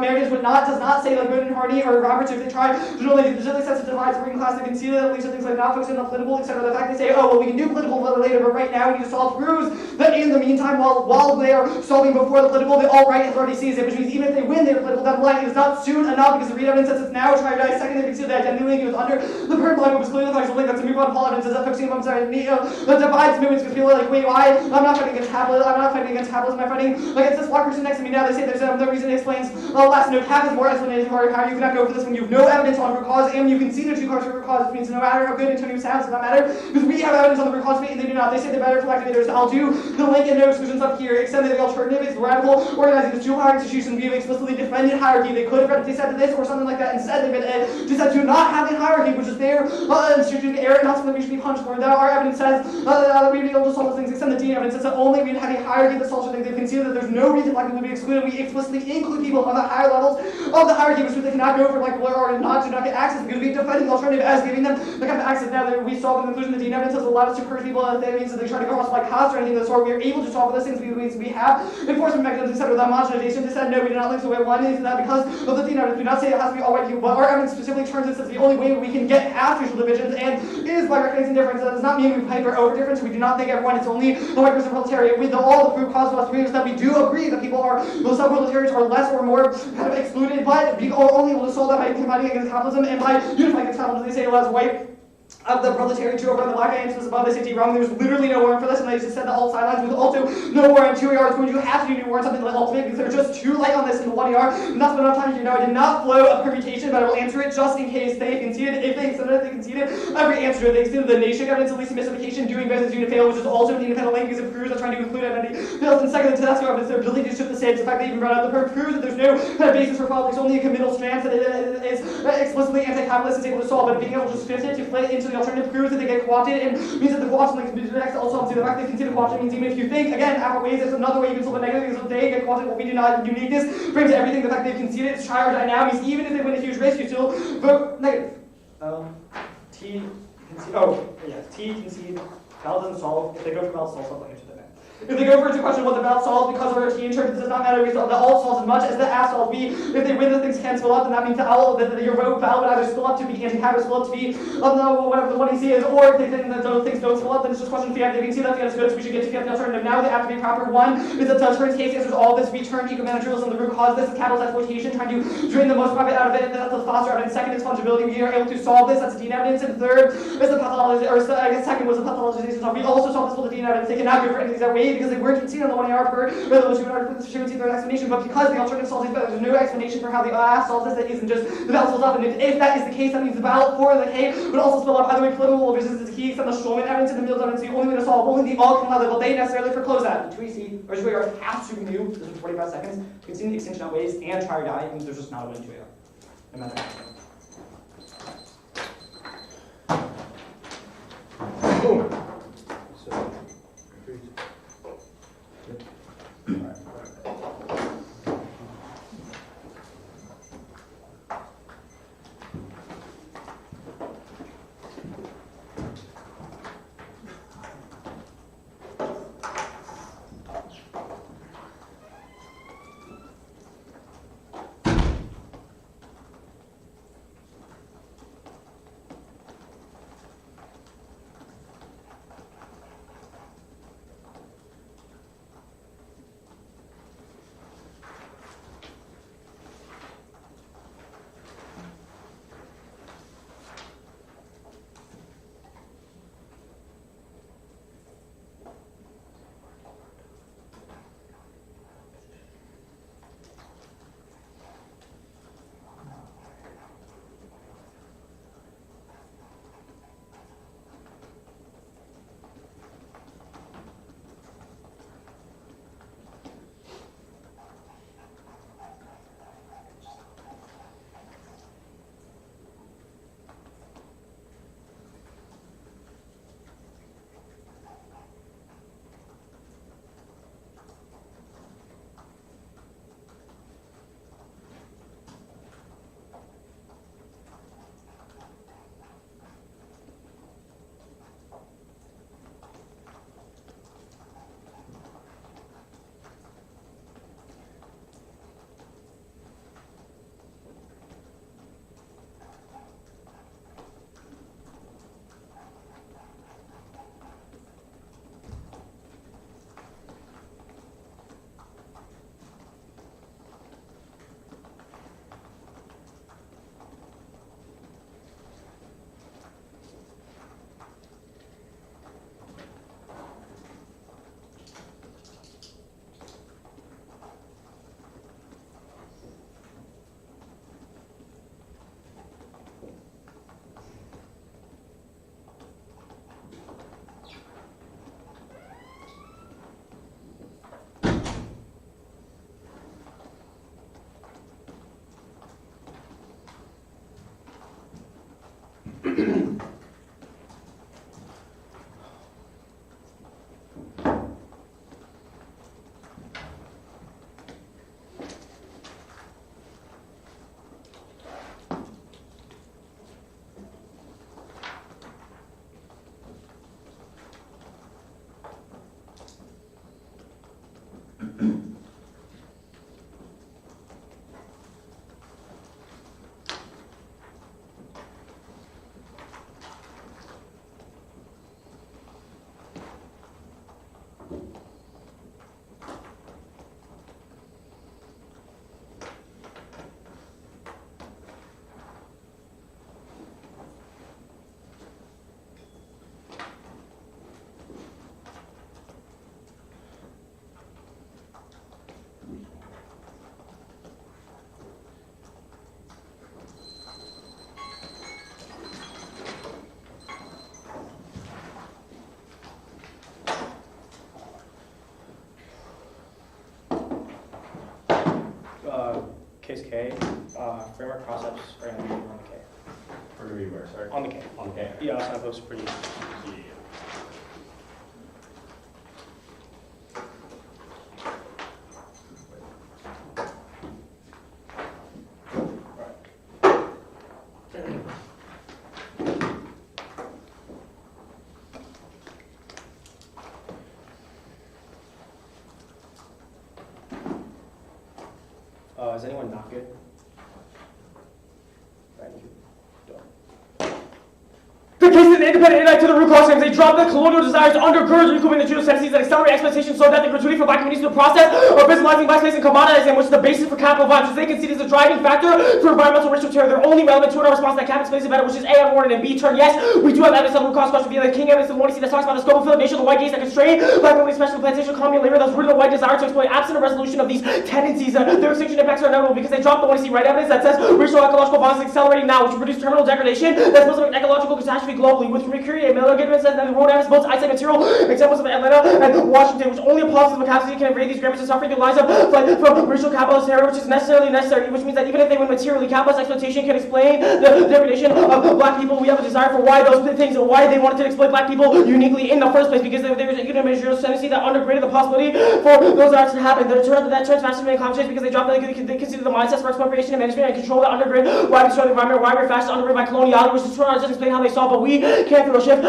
[SPEAKER 10] marriages, but does not say like Bowden Hardy or Roberts if they try to really sensitize the working class. They conceded that leads to things like not focusing on political, etc. The fact they say, oh well, we can do political later, but right now we need to solve proves that in the meantime, while they are solving before the political, the alt-right has already seized it, which means even if they win their political deadline, it is not soon enough because the read evidence says it's now try to die. Second, they conceded that identity link was under the current line, but was clearly the factual link. That's a move on Paul evidence. Is that focusing on that divides movements because people are like, wait, why? I'm not fighting against capitalism. I'm not fighting against capitalism. I'm fighting against this black person next to me. Now they say there's no reason it explains. Last note, cap is more explanation for how you cannot go for this when you have no evidence on root cause, and you can see the two cards for root cause, which means no matter how good Antonio sounds, it does not matter because we have evidence on the root cause debate and they do not. They say they're better for activators. I'll do the link and no exclusions up here. Extend the alternative is radical organizing the two higher institutions. We have explicitly defended hierarchy. They could have said this or something like that. Instead, they decided to not have a hierarchy, which is their institution error, and not something we should be punished for. That our evidence says that we'd be able to solve those things. Extend the Dean evidence says that only we'd have a hierarchy that solves things. They've conceded that there's no reason black people to be excluded. We explicitly include people on the higher levels of the hierarchy, which means they cannot go for black people or not to not get access because we defending the alternative as giving them the kind of access. Now that we solve the conclusion, the Dean evidence says a lot of to encourage people that means that they try to go off like cost or anything of the sort. We are able to solve those things because we have enforcement mechanisms, etc. Without homogenization, they said no, we do not link to way one is that because of the Dean evidence. We do not say it has to be all white people, but our evidence specifically turns it says the only way we can get past racial divisions and is by recognizing difference. That does not mean we hyper over difference. We do not think everyone is only the white person proletariat. With all the proof cause of us is that we do agree that people are those sub-proletariats are less or more kind of excluded, but we are only able to solve that by combating against capitalism and by unifying against capitalism. They say it allows white of the proletariat to over the black answers above. They say wrong. There's literally no warrant for this, and they just said the alt sidelines with also no warrant. 2ER is going to have to do new warrant something like ultimate because they're just too light on this in the 1ER, and that's what I'm trying to do now. I did not flow a permutation, but I will answer it just in case they conceded. If they conceded every answer to it, they conceded the nation evidence, at least mystification, doing both is due to fail, which is also an independent link because it proves that trying to include identity fails. And second, the Tedesco evidence, their ability to shift the stakes. The fact they even brought out the proves that there's no kind of basis for politics, only a committal strand that it is explicitly anti-capitalist is able to solve, but being able to shift it to play into the alternative proves that they get co-opted and means that the co-option like the next also the fact that they continue co-option means even if you think again Aff ways there's another way you can solve a negative because if they get co-opted, what we do not uniqueness brings everything. The fact they've conceded it's try or die now means even if they win a huge race, you still vote negative. T concede. Oh yeah, T concede. Val doesn't solve. If they go for Val, solve something into the net. If they go for a question, what the Val solves because of our T in terms, it does not matter. The all solves as much as the Aff solves B. If they win, the things can spill up, then that means the owl that your vote Val would either spill up to be anti-Hav or spill up to be whatever the one he is, or if they think that those things don't spill up, then it's just question Fiat. They can see that Fiat is good, so we should get to Fiat the alternative. Now they have to be proper. One is that Turns case answers all this. We turn eco-managerialism, the root cause. This is capitalist exploitation, trying to drain the most profit out of it, and that's the foster evidence. Second is fungibility. We are able to solve this. That's Dean evidence. And third is the pathology, or I guess second was the pathologization. We also solved this with the Dean evidence. They cannot go for any of these that way because they weren't conceded on the 1 AR per their explanation, but because the alternative solves these, there's no explanation for how the Aff solves this that isn't just the Val spills up. And if that is the case, that means the Val for the K would also spill up. Either way, political resistance is key, except the Stroman evidence and the Mills evidence. The only way to solve only the all can level. They necessarily foreclose that. The 2AC or 2 AR has to be new. This is 45 seconds. Conceding the extinction outweighs and try or die. It means there's just not a win 2 AR. No matter what. Boom.
[SPEAKER 6] So,
[SPEAKER 1] Case K, framework concepts are going to be on the K.
[SPEAKER 8] We're gonna be where, sorry?
[SPEAKER 1] On the K.
[SPEAKER 8] On K.
[SPEAKER 1] Yeah, I thought those pretty. Is anyone not good? Thank you. The case is an independent insight to the root cause claims. They drop the colonial desires to undergird the recouping the Jewish tendencies that accelerate exploitation so that the gratuity for black communities through the process of businessizing black space and commoditizing, which is the basis for capital violence, which they concede is a driving factor for environmental racial terror. They're only relevant to our response that cap explains it better, which is A, unwarranted, and B, turn. Yes, we do have evidence of the root cause question via the king evidence of the that talks about the scope of affiliation of the white gaze that constrain black women, especially plantation economy and labor, that's rooted in the white desire to exploit. Absent a resolution of these tendencies, their extinction impacts are inevitable because they drop the right evidence that says racial ecological violence is accelerating now, which will produce terminal degradation that's supposed to make ecological catastrophe globally, which recreate Miller says that the road both isolate material examples of Atlanta and Washington, which only a policy of capacity can evade these grams of suffering through lines of flight from racial capitalist terror, which is necessarily necessary, which means that even if they win materially, capitalist exploitation can explain the degradation of black people. We have a desire for why those things, why they wanted to exploit black people uniquely in the first place, because there was a economic tendency that undergraded the possibility for those acts to happen. That turns massive climate change because they dropped they consider the mindsets for expropriation and management and control that undergrade why we destroy the environment, why we're fascist undergrade by coloniality, which is trying to explain how they saw, but we can't throw a shift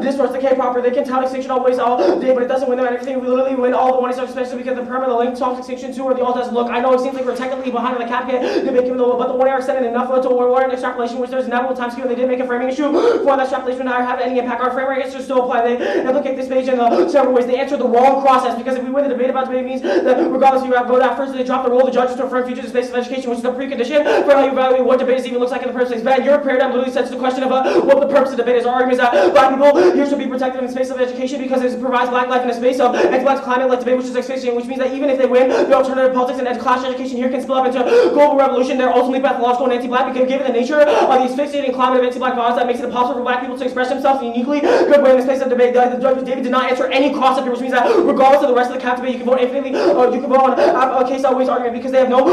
[SPEAKER 1] discourse the K proper. They can tout extinction always all day, but it doesn't win them everything. We literally win all the one especially because the permanent link talks extinction too, or the all does look. I know it seems like we're technically behind on the cap debate, but the one hour extended enough to warrant extrapolation, which there's inevitable time scale. They did make a framing issue for that extrapolation not have any impact. Our framework is just still apply. They implicate this page in several ways. They answer the wrong process because if we win the debate about debate means that regardless of you have vote out first, they drop the role of the judges to affirm future space of education, which is the precondition for how you evaluate what debate even looks like in the first place. Ben, your paradigm literally sets the question of what the purpose of debate is. Our argument is that black people here should be protected in the space of education because it provides black life in a space of anti-black climate-like debate, which is asphyxiating, which means that even if they win, the alternative politics and class education here can spill up into global revolution. They're ultimately pathological and anti-black because given the nature of the asphyxiating climate of anti-black violence, that makes it impossible for black people to express themselves in a uniquely good way in the space of debate. David did not answer any cross up here, which means that regardless of the rest of the cap debate, you can vote infinitely, you can vote on a case-always argument because they have no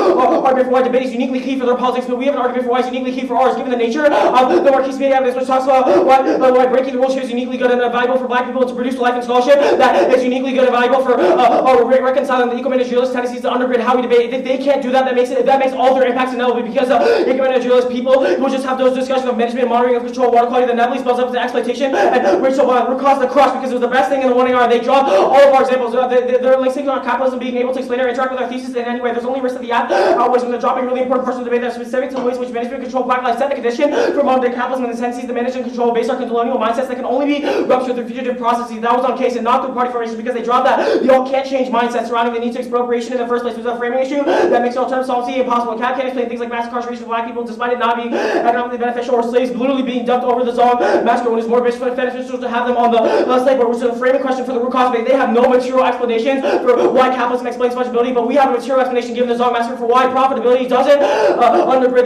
[SPEAKER 1] argument for why debate is uniquely key for their politics, but we have an argument for why it's uniquely key for ours, given the nature of the Marquis Media evidence, which talks about why breaking the rules here is uniquely good and valuable for black people to produce life and scholarship, that is uniquely good and valuable for reconciling the eco-managerialist tendencies to undergrade how we debate. If they can't do that, that makes all their impacts inevitable because eco-managerialist people will just have those discussions of management, monitoring, and control of water quality that inevitably spells up to exploitation and racial violence. We're causing the crush because it was the best thing in the 1 hour. They draw all of our examples. They're linking on capitalism being able to explain or interact with our thesis in any way. There's only risk of the app outweighs when they're dropping really important parts of the debate that are specific to the ways in which management control black life set the condition for modern day capitalism and the tendencies to manage and control based on colonial mindsets that can only be ruptured through fugitive processes. That was on case and not through party formation because they dropped that. You all can't change mindsets surrounding the need to expropriation in the first place. There's a framing issue that makes alternative solvency impossible. Cap can't explain things like mass incarceration of black people despite it not being economically beneficial or slaves literally being dumped over the zone massacre when it's more beneficial to have them on the slave board, which is a framing question for the root cause debate. They have no material explanations for why capitalism explains fungibility, but we have a material explanation given the Zong massacre for why profitability doesn't undergird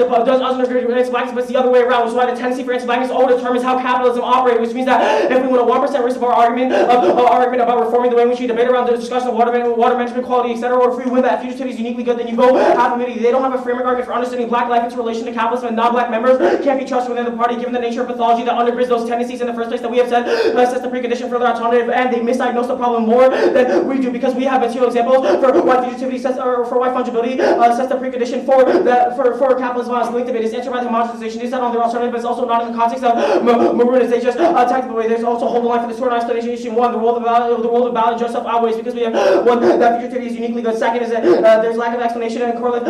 [SPEAKER 1] blackness, but it's the other way around, which is why the tendency for anti-blackness all determines how capitalism operates, which means that if we win a 1% risk of our argument about reforming the way in which we debate around the discussion of water management quality, etc., or if we win that fugitivity is uniquely good, then you go half a minute. They don't have a framework argument for understanding black life into relation to capitalism, and non-black members can't be trusted within the party given the nature of pathology that undergirds those tendencies in the first place that we have said sets the precondition for their alternative, and they misdiagnose the problem more than we do because we have material examples for why fugitivity sets or for why fungibility sets the precondition for capitalism violence. Linked debate is answered by the homogenization. They said on their alternative, but it's also not in the context of Marooners. They just attack the way. There's also hold the line for the sort of explanation issue. One, the role of ballot Joseph outweighs because we have one that fugitivity is uniquely good. Second is that there's lack of explanation and correlative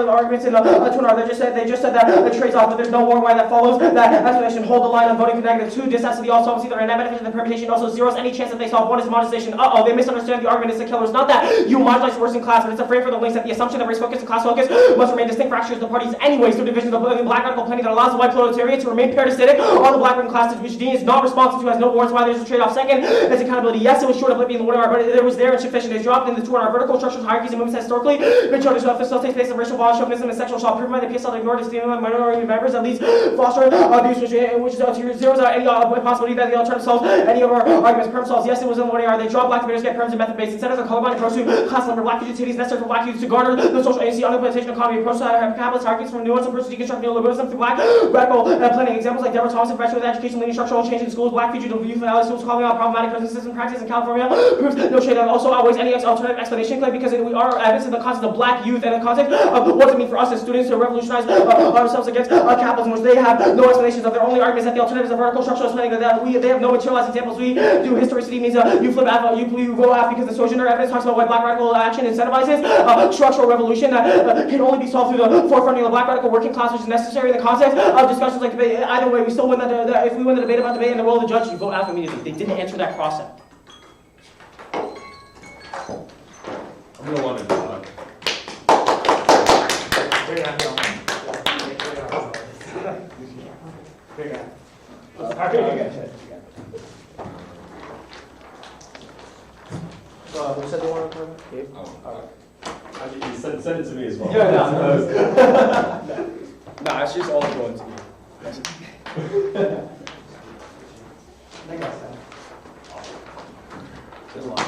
[SPEAKER 1] arguments in Tunar. They just said that it trades off, but there's no more why that follows that explanation. Hold the line on voting for negative. Two, this has to be all solvency. They're a net benefit of the permutation also zeros any chance that they solve. One is monetization. They misunderstand the argument. It's the killer. It's not that you monetize worse in class, but it's a frame for the links that the assumption that race focus and class focus must remain distinct fractures of the parties anyways through division of the black radical planning that allows the white proletariat to remain parasitic on the black working class, which Dean is not responsive to, has no warrants. Why there's a trade-off. Second, it's accountability. Yes, it was short of being the order, but it was there and sufficient. It's dropped in the two on our vertical structural hierarchies and movements historically. Been shown to facilitate space of racial violence, chauvinism, and sexual assault. Proven by the PSL ignored esteem of minority members, at least foster abuse, which zeroes out any possibility that the alternative solves any of our arguments. Perm solves. Yes, it was in the order. They draw black debaters get perms and method-based. Instead of a colorblind approach to class number, black fugitivities necessary for black youth to garner the social agency, unemployment economy. Approach to capitalist hierarchies from nuance approach to deconstruct neoliberalism through black radical planning. Examples like Deborah Thomas, professor with education, leading structural change in schools, black fugitive youth valley schools, calling out problematic prison system practice in California proves no shade that also outweighs any alternative explanation claim because we are evidence in the context of black youth and the context of what does it mean for us as students to revolutionize ourselves against capitalism, which they have no explanations of. Their only argument is that the alternatives of vertical structural planning that they have no materialized examples. We do historicity means you flip out, you vote out because the Sojourner evidence talks about why black radical action incentivizes structural revolution that can only be solved through the forefronting of the black radical working class, which is necessary in the context of discussions like debate. Either way, we still win if we win the debate about debate and the role of the judge, you vote out immediately. They didn't answer that cross-up.
[SPEAKER 8] I'm gonna want to talk.
[SPEAKER 1] Who said they wanted to come? Dave?
[SPEAKER 8] You send it to me as well.
[SPEAKER 1] Yeah, no, it's just all going to you. Good lunch.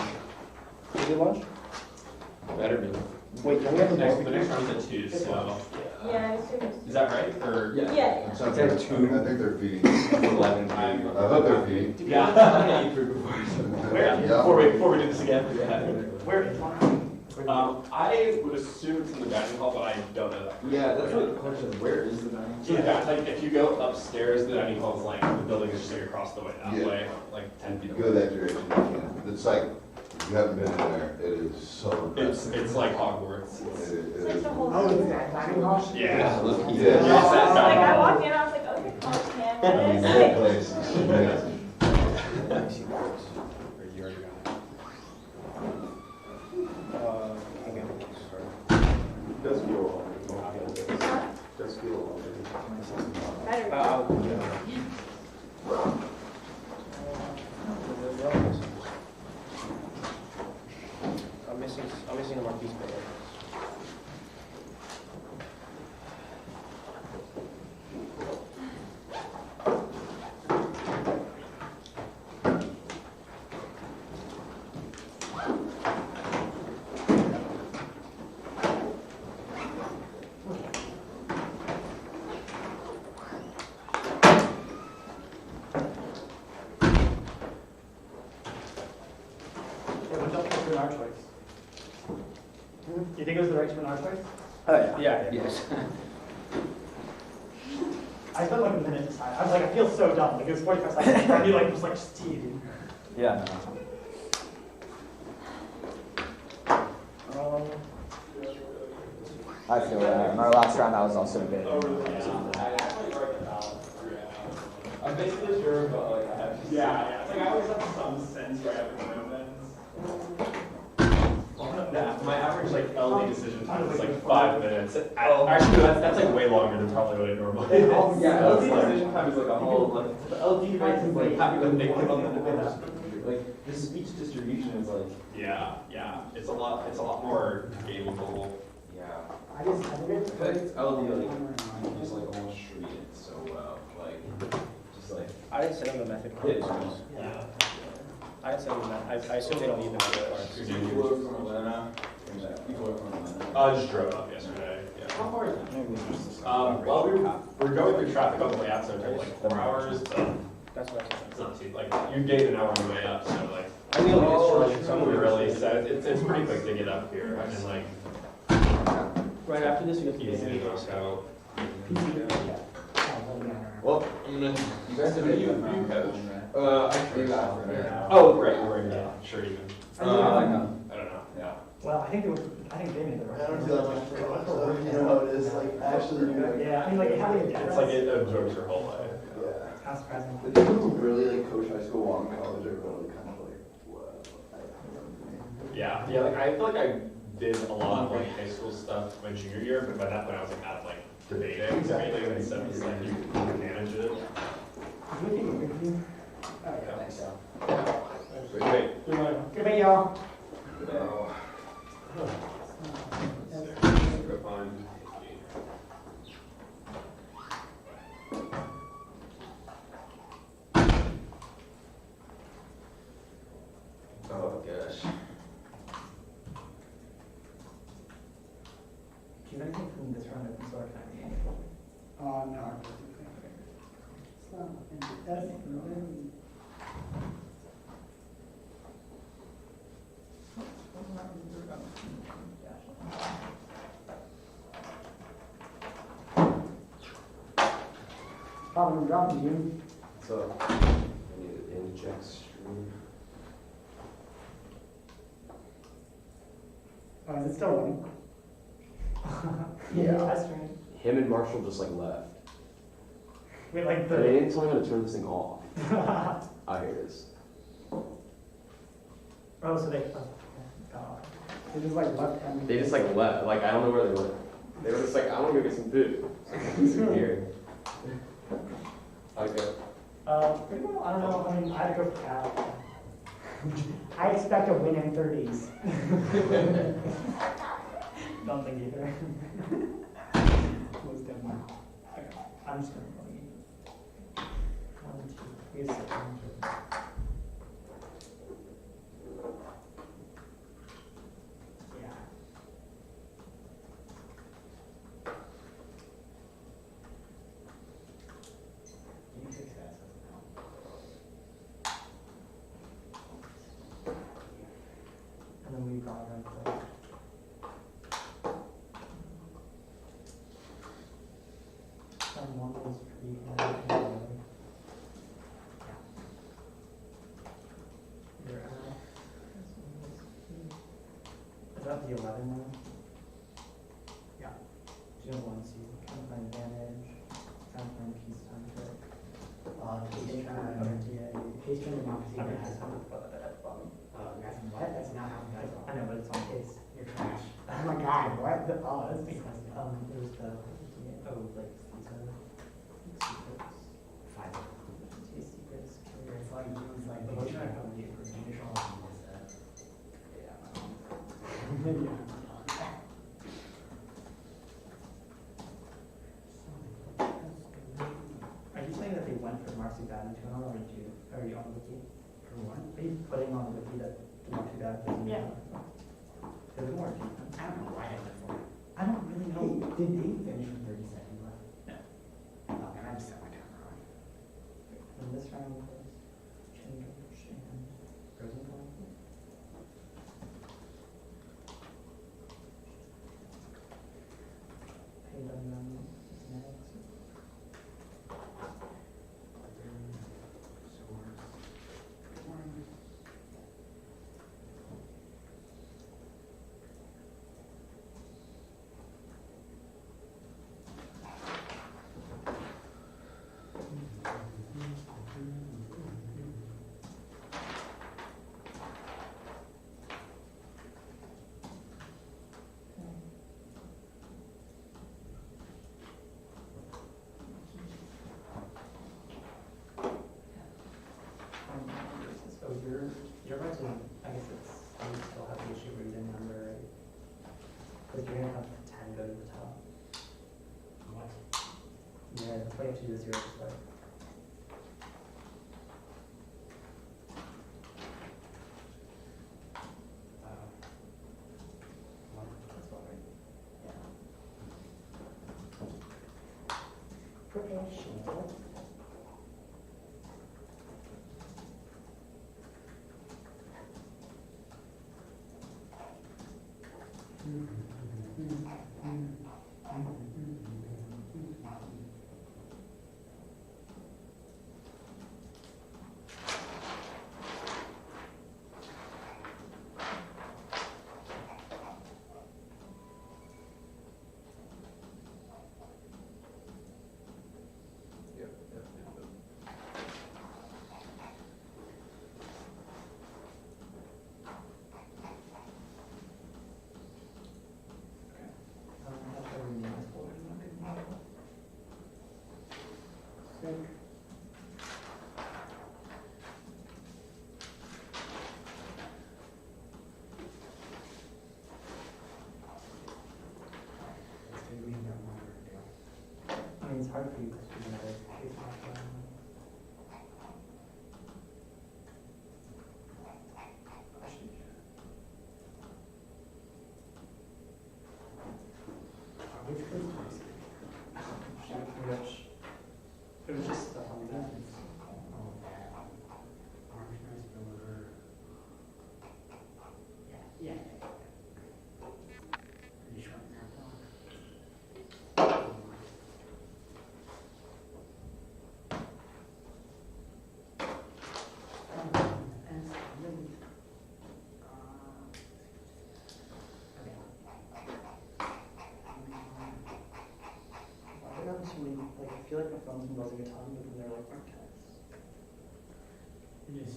[SPEAKER 1] Good lunch?
[SPEAKER 8] Better be.
[SPEAKER 1] Wait, don't we have
[SPEAKER 8] The next round's at 2, so.
[SPEAKER 11] Yeah, it's super.
[SPEAKER 8] Is that right? Or
[SPEAKER 11] Yeah.
[SPEAKER 9] So I think they're feeding.
[SPEAKER 8] 11 time?
[SPEAKER 9] I hope they're feeding.
[SPEAKER 8] Yeah. Before we do this again.
[SPEAKER 3] Where is one?
[SPEAKER 8] I would assume it's in the dining hall, but I don't know that.
[SPEAKER 7] Yeah, that's really the question. Where is the dining?
[SPEAKER 8] So yeah, like if you go upstairs, the dining hall is like the building is just like across the way that
[SPEAKER 9] Yeah.
[SPEAKER 8] way, like 10 feet
[SPEAKER 9] Go
[SPEAKER 8] away.
[SPEAKER 9] that direction, you can. It's like, if you haven't been in there, it is so impressive.
[SPEAKER 8] It's like Hogwarts.
[SPEAKER 9] It
[SPEAKER 8] It's,
[SPEAKER 9] is-
[SPEAKER 11] It's like the whole.
[SPEAKER 3] Oh, is that dining hall?
[SPEAKER 8] yeah.
[SPEAKER 9] Yeah.
[SPEAKER 11] Like I walked in, I was like, okay, college campus.
[SPEAKER 9] Great place. It's amazing.
[SPEAKER 8] Does feel does feel
[SPEAKER 11] Better.
[SPEAKER 1] I'm missing a Marquise player.
[SPEAKER 3] Our choice. You think it was the right to an our choice?
[SPEAKER 1] Yeah.
[SPEAKER 7] Yes.
[SPEAKER 3] I spent like a minute deciding. I was like, I feel so dumb. Like it was 45 seconds. I knew like it was like just tea.
[SPEAKER 7] Yeah. I feel that. In our last round, I was also a bit.
[SPEAKER 8] I'm basically sure, but like I have. Yeah. It's like I always have some sense where I have my average like LD decision time is like 5 minutes. Actually, that's like way longer than probably what I normally do.
[SPEAKER 7] Yeah, LD decision time is like a whole, like, the LD race is like having to think on the, like, the speech distribution is like.
[SPEAKER 8] Yeah. It's a lot more gameable.
[SPEAKER 7] Yeah.
[SPEAKER 3] I think it's
[SPEAKER 7] I feel like it's LD, like, you just like almost treat it so well, like, just like.
[SPEAKER 1] I didn't send them the method
[SPEAKER 7] Yeah.
[SPEAKER 1] cards.
[SPEAKER 3] yeah.
[SPEAKER 1] I didn't send them that. I assume they don't need the method cards.
[SPEAKER 7] Did you go from Atlanta? People are from Atlanta.
[SPEAKER 8] Just drove up yesterday. Yeah.
[SPEAKER 7] How far is it?
[SPEAKER 8] Well, we're going through traffic on the way out, so it took like 4 hours. But
[SPEAKER 1] That's what I said.
[SPEAKER 8] it's not too like you gained an hour on the way up, so like.
[SPEAKER 1] I knew it was
[SPEAKER 8] It's only really so it's pretty quick to get up here and like
[SPEAKER 1] right after this we have to
[SPEAKER 8] easy to knock out.
[SPEAKER 7] Well, I'm gonna. You guys have
[SPEAKER 8] You
[SPEAKER 7] you
[SPEAKER 8] coach.
[SPEAKER 7] I got.
[SPEAKER 8] Oh right, you're wearing that shirt even.
[SPEAKER 7] I don't know.
[SPEAKER 8] I don't know. Yeah.
[SPEAKER 3] Well, I think they made the right.
[SPEAKER 6] I don't feel that much pressure, so you know how it is, like, actually doing it.
[SPEAKER 3] Yeah, I mean, like having a dad.
[SPEAKER 8] It's like it absorbs your whole life.
[SPEAKER 6] Yeah.
[SPEAKER 3] Past present.
[SPEAKER 6] The people who really like coach high school while in college are really kind of like, what?
[SPEAKER 8] Yeah. Like I feel like I did a lot of like high school stuff my junior year, but by that point I was like out of like debating. So anything that said was like you can manage it.
[SPEAKER 3] Do we think we're good here? Okay.
[SPEAKER 7] I think so.
[SPEAKER 8] Wait.
[SPEAKER 3] Good night, y'all.
[SPEAKER 8] Go find. Oh gosh.
[SPEAKER 3] Do you have anything from this round open source?
[SPEAKER 5] No.
[SPEAKER 3] Problem dropping you.
[SPEAKER 8] So, I need an inject stream.
[SPEAKER 3] Is it still running?
[SPEAKER 7] Yeah.
[SPEAKER 3] That's right.
[SPEAKER 12] Him and Marshall just like left.
[SPEAKER 3] Wait, like
[SPEAKER 12] And they didn't tell me how to turn this thing off. Oh, here it is.
[SPEAKER 3] Oh, so they, they just like left and.
[SPEAKER 12] They just like left. Like I don't know where they went. They were just like, I want to go get some food. So here. Okay.
[SPEAKER 3] Pretty well, I don't know, I mean, I had to go for Cal. I expect a win in 30s. Don't think either. Most definitely. Okay, I'm just gonna go eat. 1, 2, here's the 1, 2. Yeah. You fix that somehow. And then we brought in the. One was free and the other. Yeah. You're out. Is that the 11 one? Yeah. 201, so you can find advantage. Trying to find peacetime trick.
[SPEAKER 5] Patron democracy.
[SPEAKER 3] Okay, I just have to put that at the bottom.
[SPEAKER 5] What? That's not how you guys
[SPEAKER 3] I know, but it's on case.
[SPEAKER 5] You're trash. Oh my god, what?
[SPEAKER 3] Oh, that's because, it was the, like, these are secrets.
[SPEAKER 5] 5.
[SPEAKER 3] These secrets.
[SPEAKER 5] It's like,
[SPEAKER 3] The motion I found you for judicial. Are you saying that they went for Marcy Bad internal, or are you on the wiki?
[SPEAKER 5] For what?
[SPEAKER 3] Are you putting on the wiki that the Marcy Bad was
[SPEAKER 5] Yeah.
[SPEAKER 3] There's more.
[SPEAKER 5] I don't know why I did for.
[SPEAKER 3] I don't really know.
[SPEAKER 5] Did they finish with 30 seconds left?
[SPEAKER 3] No.
[SPEAKER 5] Oh, and I just set my timer wrong.
[SPEAKER 3] And this round was change and frozen point. Payton is next. So you're right to, I guess it's, you still have the issue where you didn't number, right? Because you're gonna have 10 go to the top.
[SPEAKER 5] What?
[SPEAKER 3] Yeah, that's why you have to do 0 to start. That's all right. Yeah.
[SPEAKER 5] Prepare shield.
[SPEAKER 12] Yep.
[SPEAKER 3] Which quiz do I see?
[SPEAKER 10] It was just stuff on that.
[SPEAKER 3] Yeah. Pretty short map
[SPEAKER 10] I feel like my phone's been buzzing a ton, but then they're like, aren't texts.
[SPEAKER 3] It is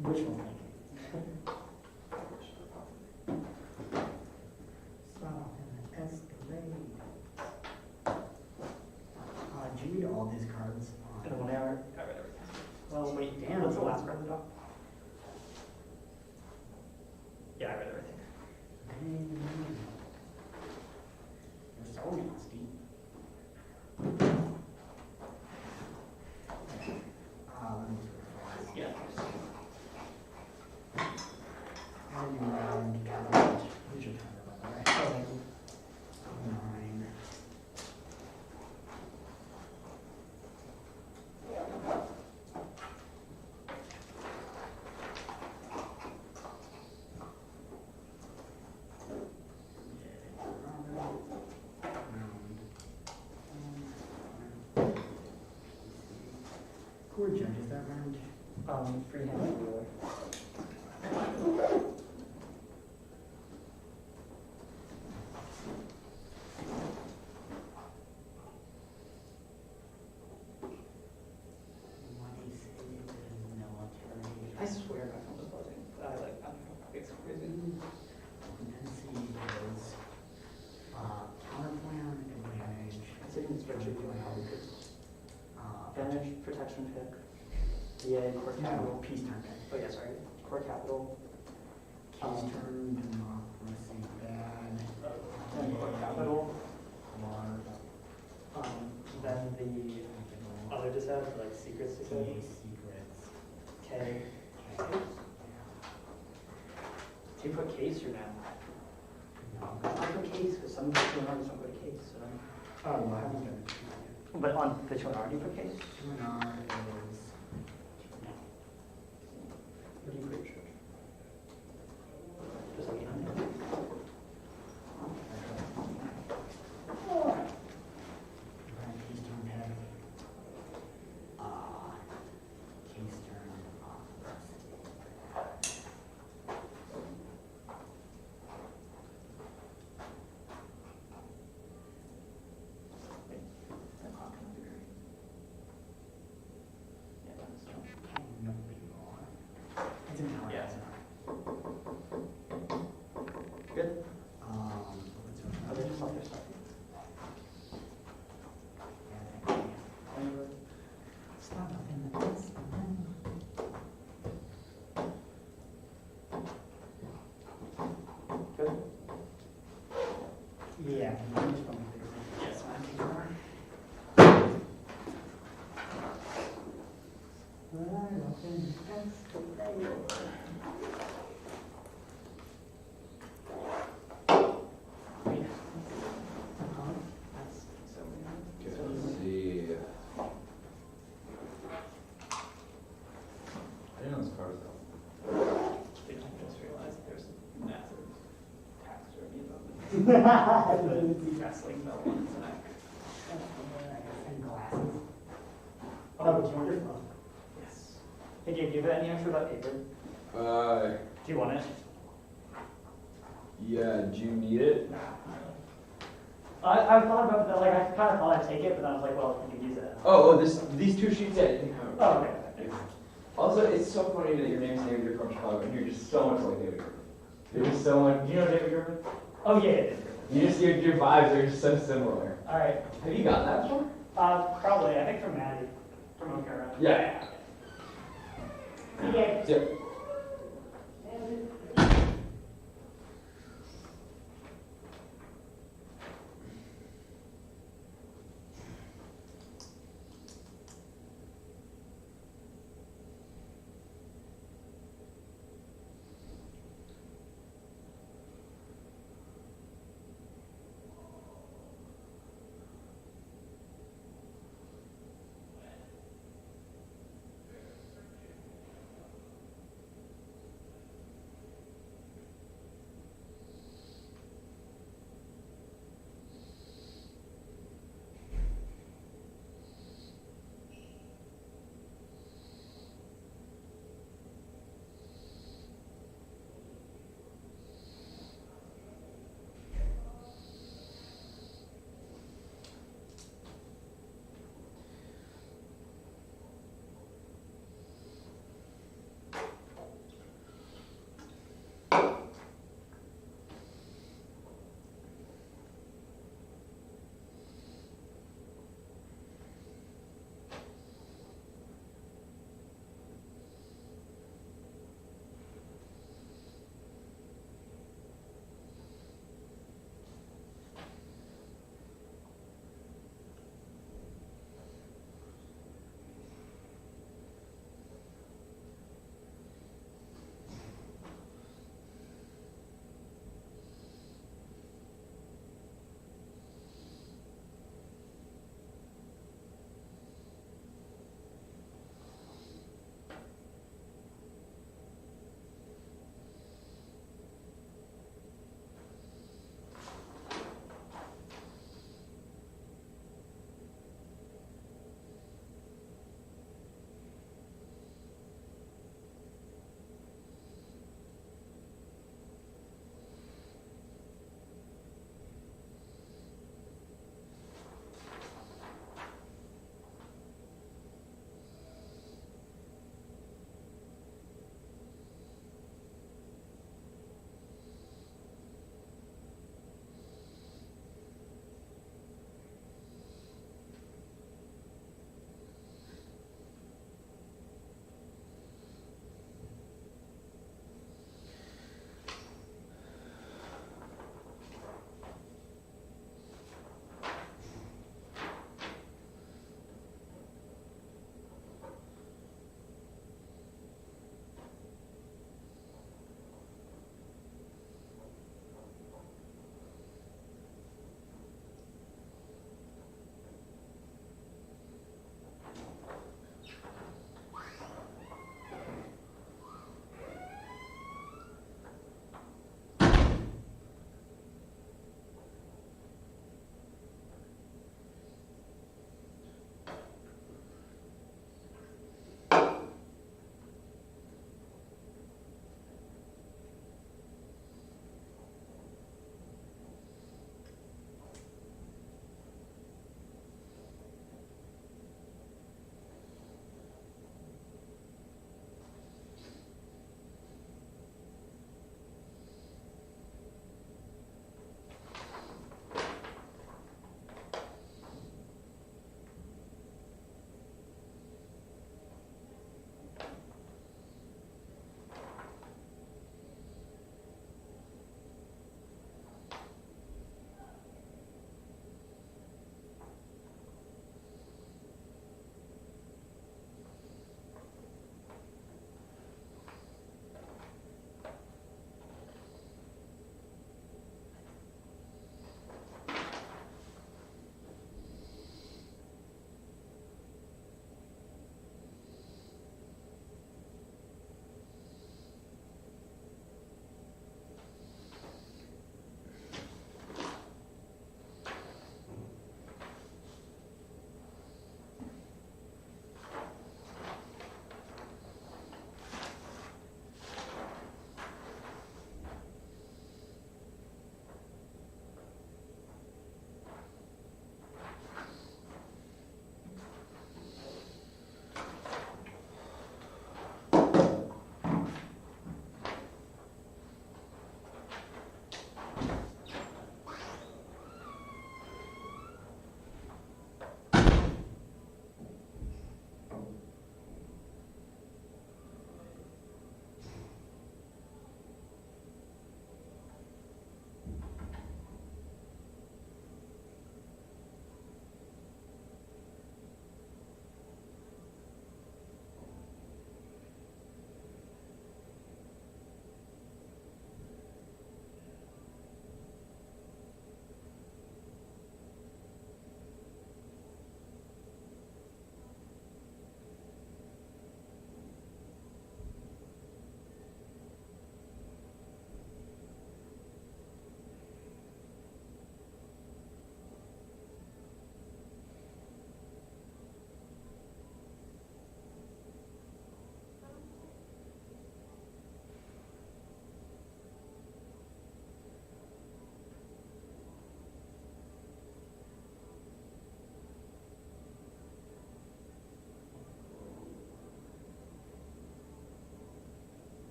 [SPEAKER 3] wishful thinking. Stop and escalate. Did you read all these cards?
[SPEAKER 10] In 1 hour, I read everything.
[SPEAKER 3] Well, wait, damn.
[SPEAKER 10] What's the last part of the doc? Yeah, I read everything.
[SPEAKER 3] You're so nasty. Let me just
[SPEAKER 10] Yeah.
[SPEAKER 3] how do you round count? Who's your timer, by the way? Oh, 9. Who are judges that round?
[SPEAKER 10] Freehand ruler.
[SPEAKER 3] What is it in military?
[SPEAKER 10] I swear my phone was buzzing. I don't know. It's crazy.
[SPEAKER 3] Dependency is counterplan advantage.
[SPEAKER 10] It's in the spreadsheet doing how we could.
[SPEAKER 3] Uh,
[SPEAKER 10] Advantage, protection pick. VA, core capital.
[SPEAKER 3] peacetime pick.
[SPEAKER 10] Oh yeah, sorry. Core capital.
[SPEAKER 3] Keys turn, democracy, bad.
[SPEAKER 10] Then core capital.
[SPEAKER 3] Large.
[SPEAKER 10] Then the other dissent, like secrets dissent.
[SPEAKER 3] Secrets.
[SPEAKER 10] K.
[SPEAKER 3] Okay.
[SPEAKER 10] Do you put case or no?
[SPEAKER 3] No.
[SPEAKER 10] I put case because some people don't put case. So.
[SPEAKER 3] Oh, well, I haven't done it.
[SPEAKER 10] But on the 2R, do you put case?
[SPEAKER 3] 2R is. No.
[SPEAKER 10] What do you put? Just like on there.
[SPEAKER 3] Keystone head. Keystone
[SPEAKER 10] That clock can be great. Yeah, that's true.
[SPEAKER 3] no anymore. It's an hour.
[SPEAKER 10] Yeah.
[SPEAKER 3] It's an hour.
[SPEAKER 10] Good.
[SPEAKER 3] What's your
[SPEAKER 10] Other just other stuff.
[SPEAKER 3] Stop in the best.
[SPEAKER 10] Good.
[SPEAKER 3] Yeah, can you just want to
[SPEAKER 10] Yes.
[SPEAKER 4] Okay, let's see. I didn't know this car was out.
[SPEAKER 10] They don't just realize there's massive tax revenue wrestling belt on its neck.
[SPEAKER 3] And glasses.
[SPEAKER 10] Oh, do you want your phone? Yes. Hey, do you give it any extra about paper? Do you want it?
[SPEAKER 4] Yeah, do you need it?
[SPEAKER 10] I thought about that, like, I kind of thought I'd take it, but then I was like, well, you could use it.
[SPEAKER 4] These two sheets, yeah, you can have.
[SPEAKER 10] Oh, okay.
[SPEAKER 4] Also, it's so funny that your name's David, you're from Chicago, and you're just so much like David Griffin. You're just so much, do you know David Griffin?
[SPEAKER 10] Oh, yeah.
[SPEAKER 4] You just, your vibes are just so similar.
[SPEAKER 10] All right.
[SPEAKER 4] Have you gotten that before?
[SPEAKER 10] Probably, I think from Maddie, from O'Hara.
[SPEAKER 4] Yeah.
[SPEAKER 10] Yeah.
[SPEAKER 4] Yeah.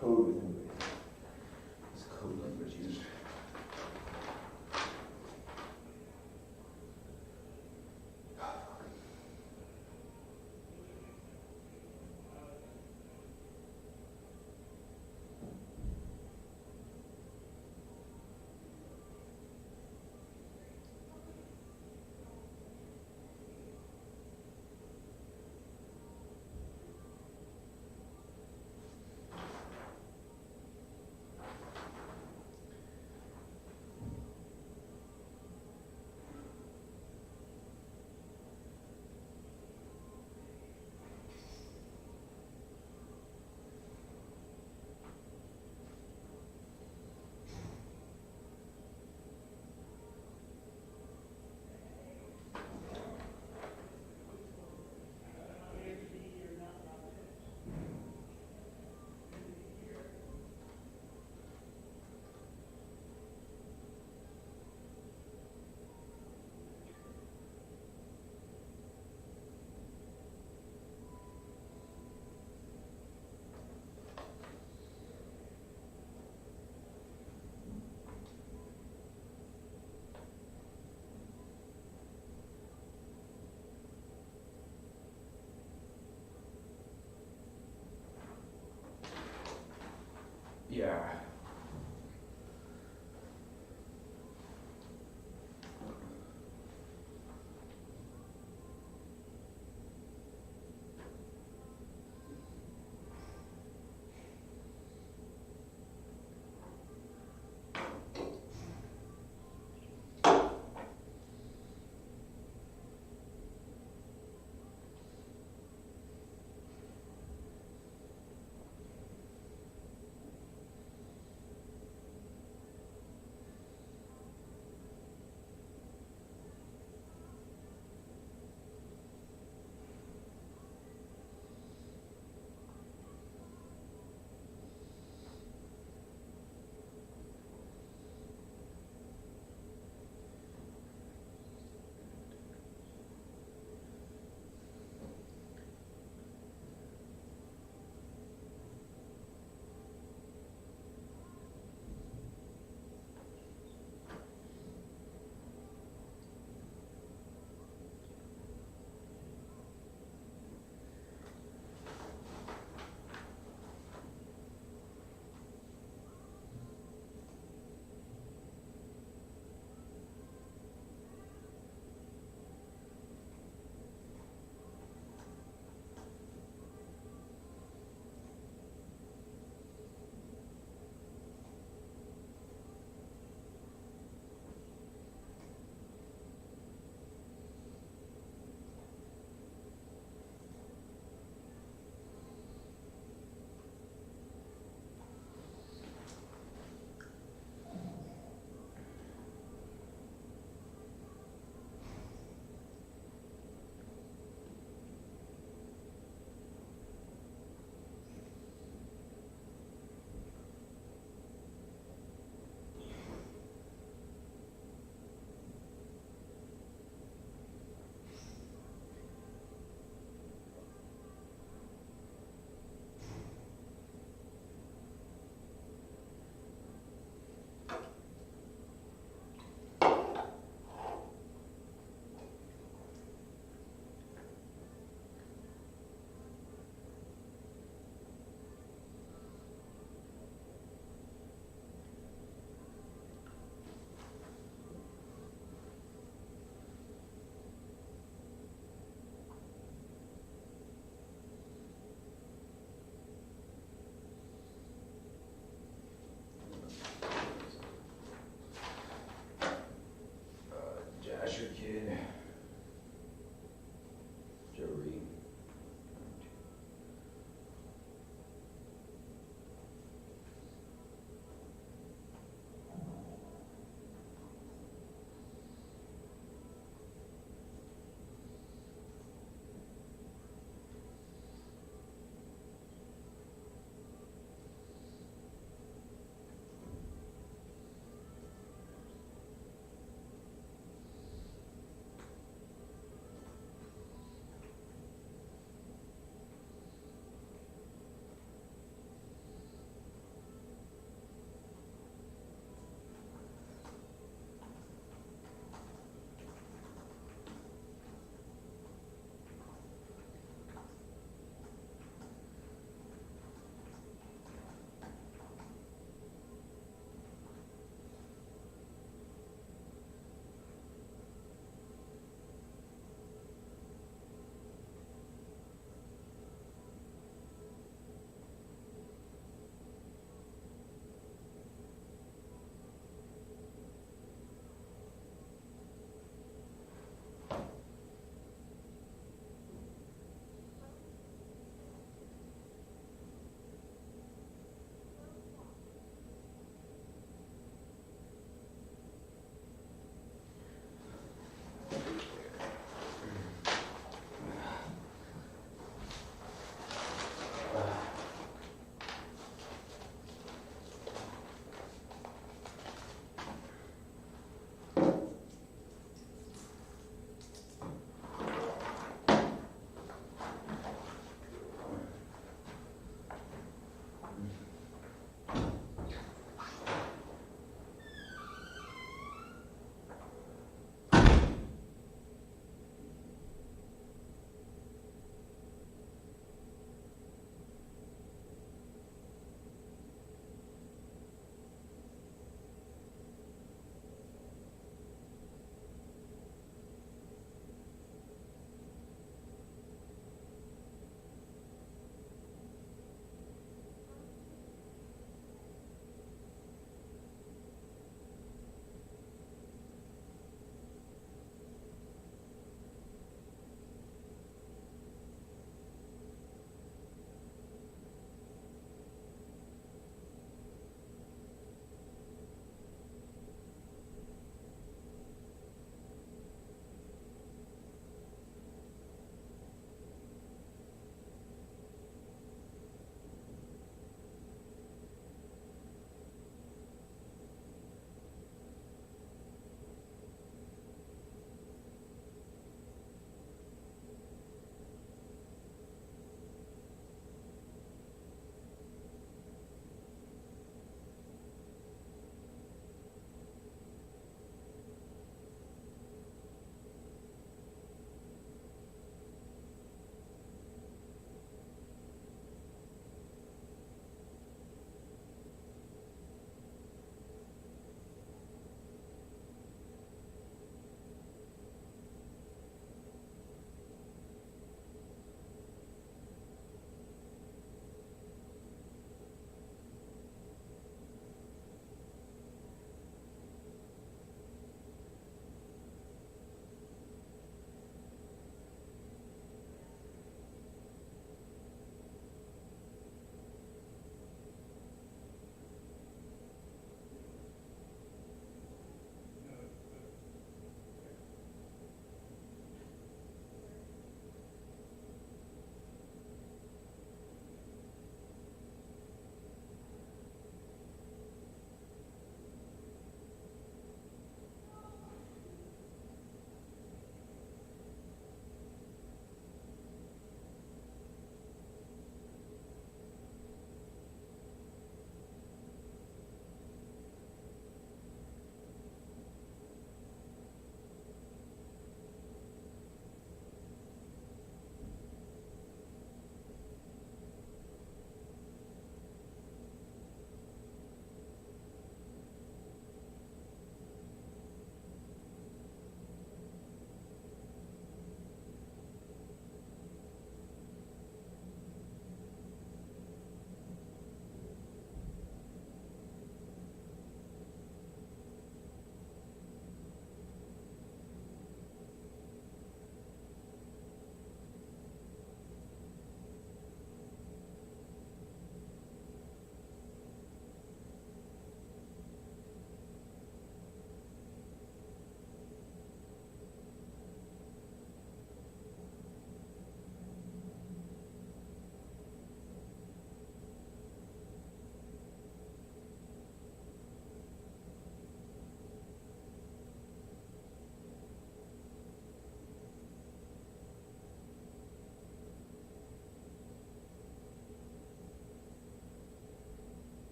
[SPEAKER 4] code within Breathe. This code language used. Yeah.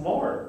[SPEAKER 8] smart.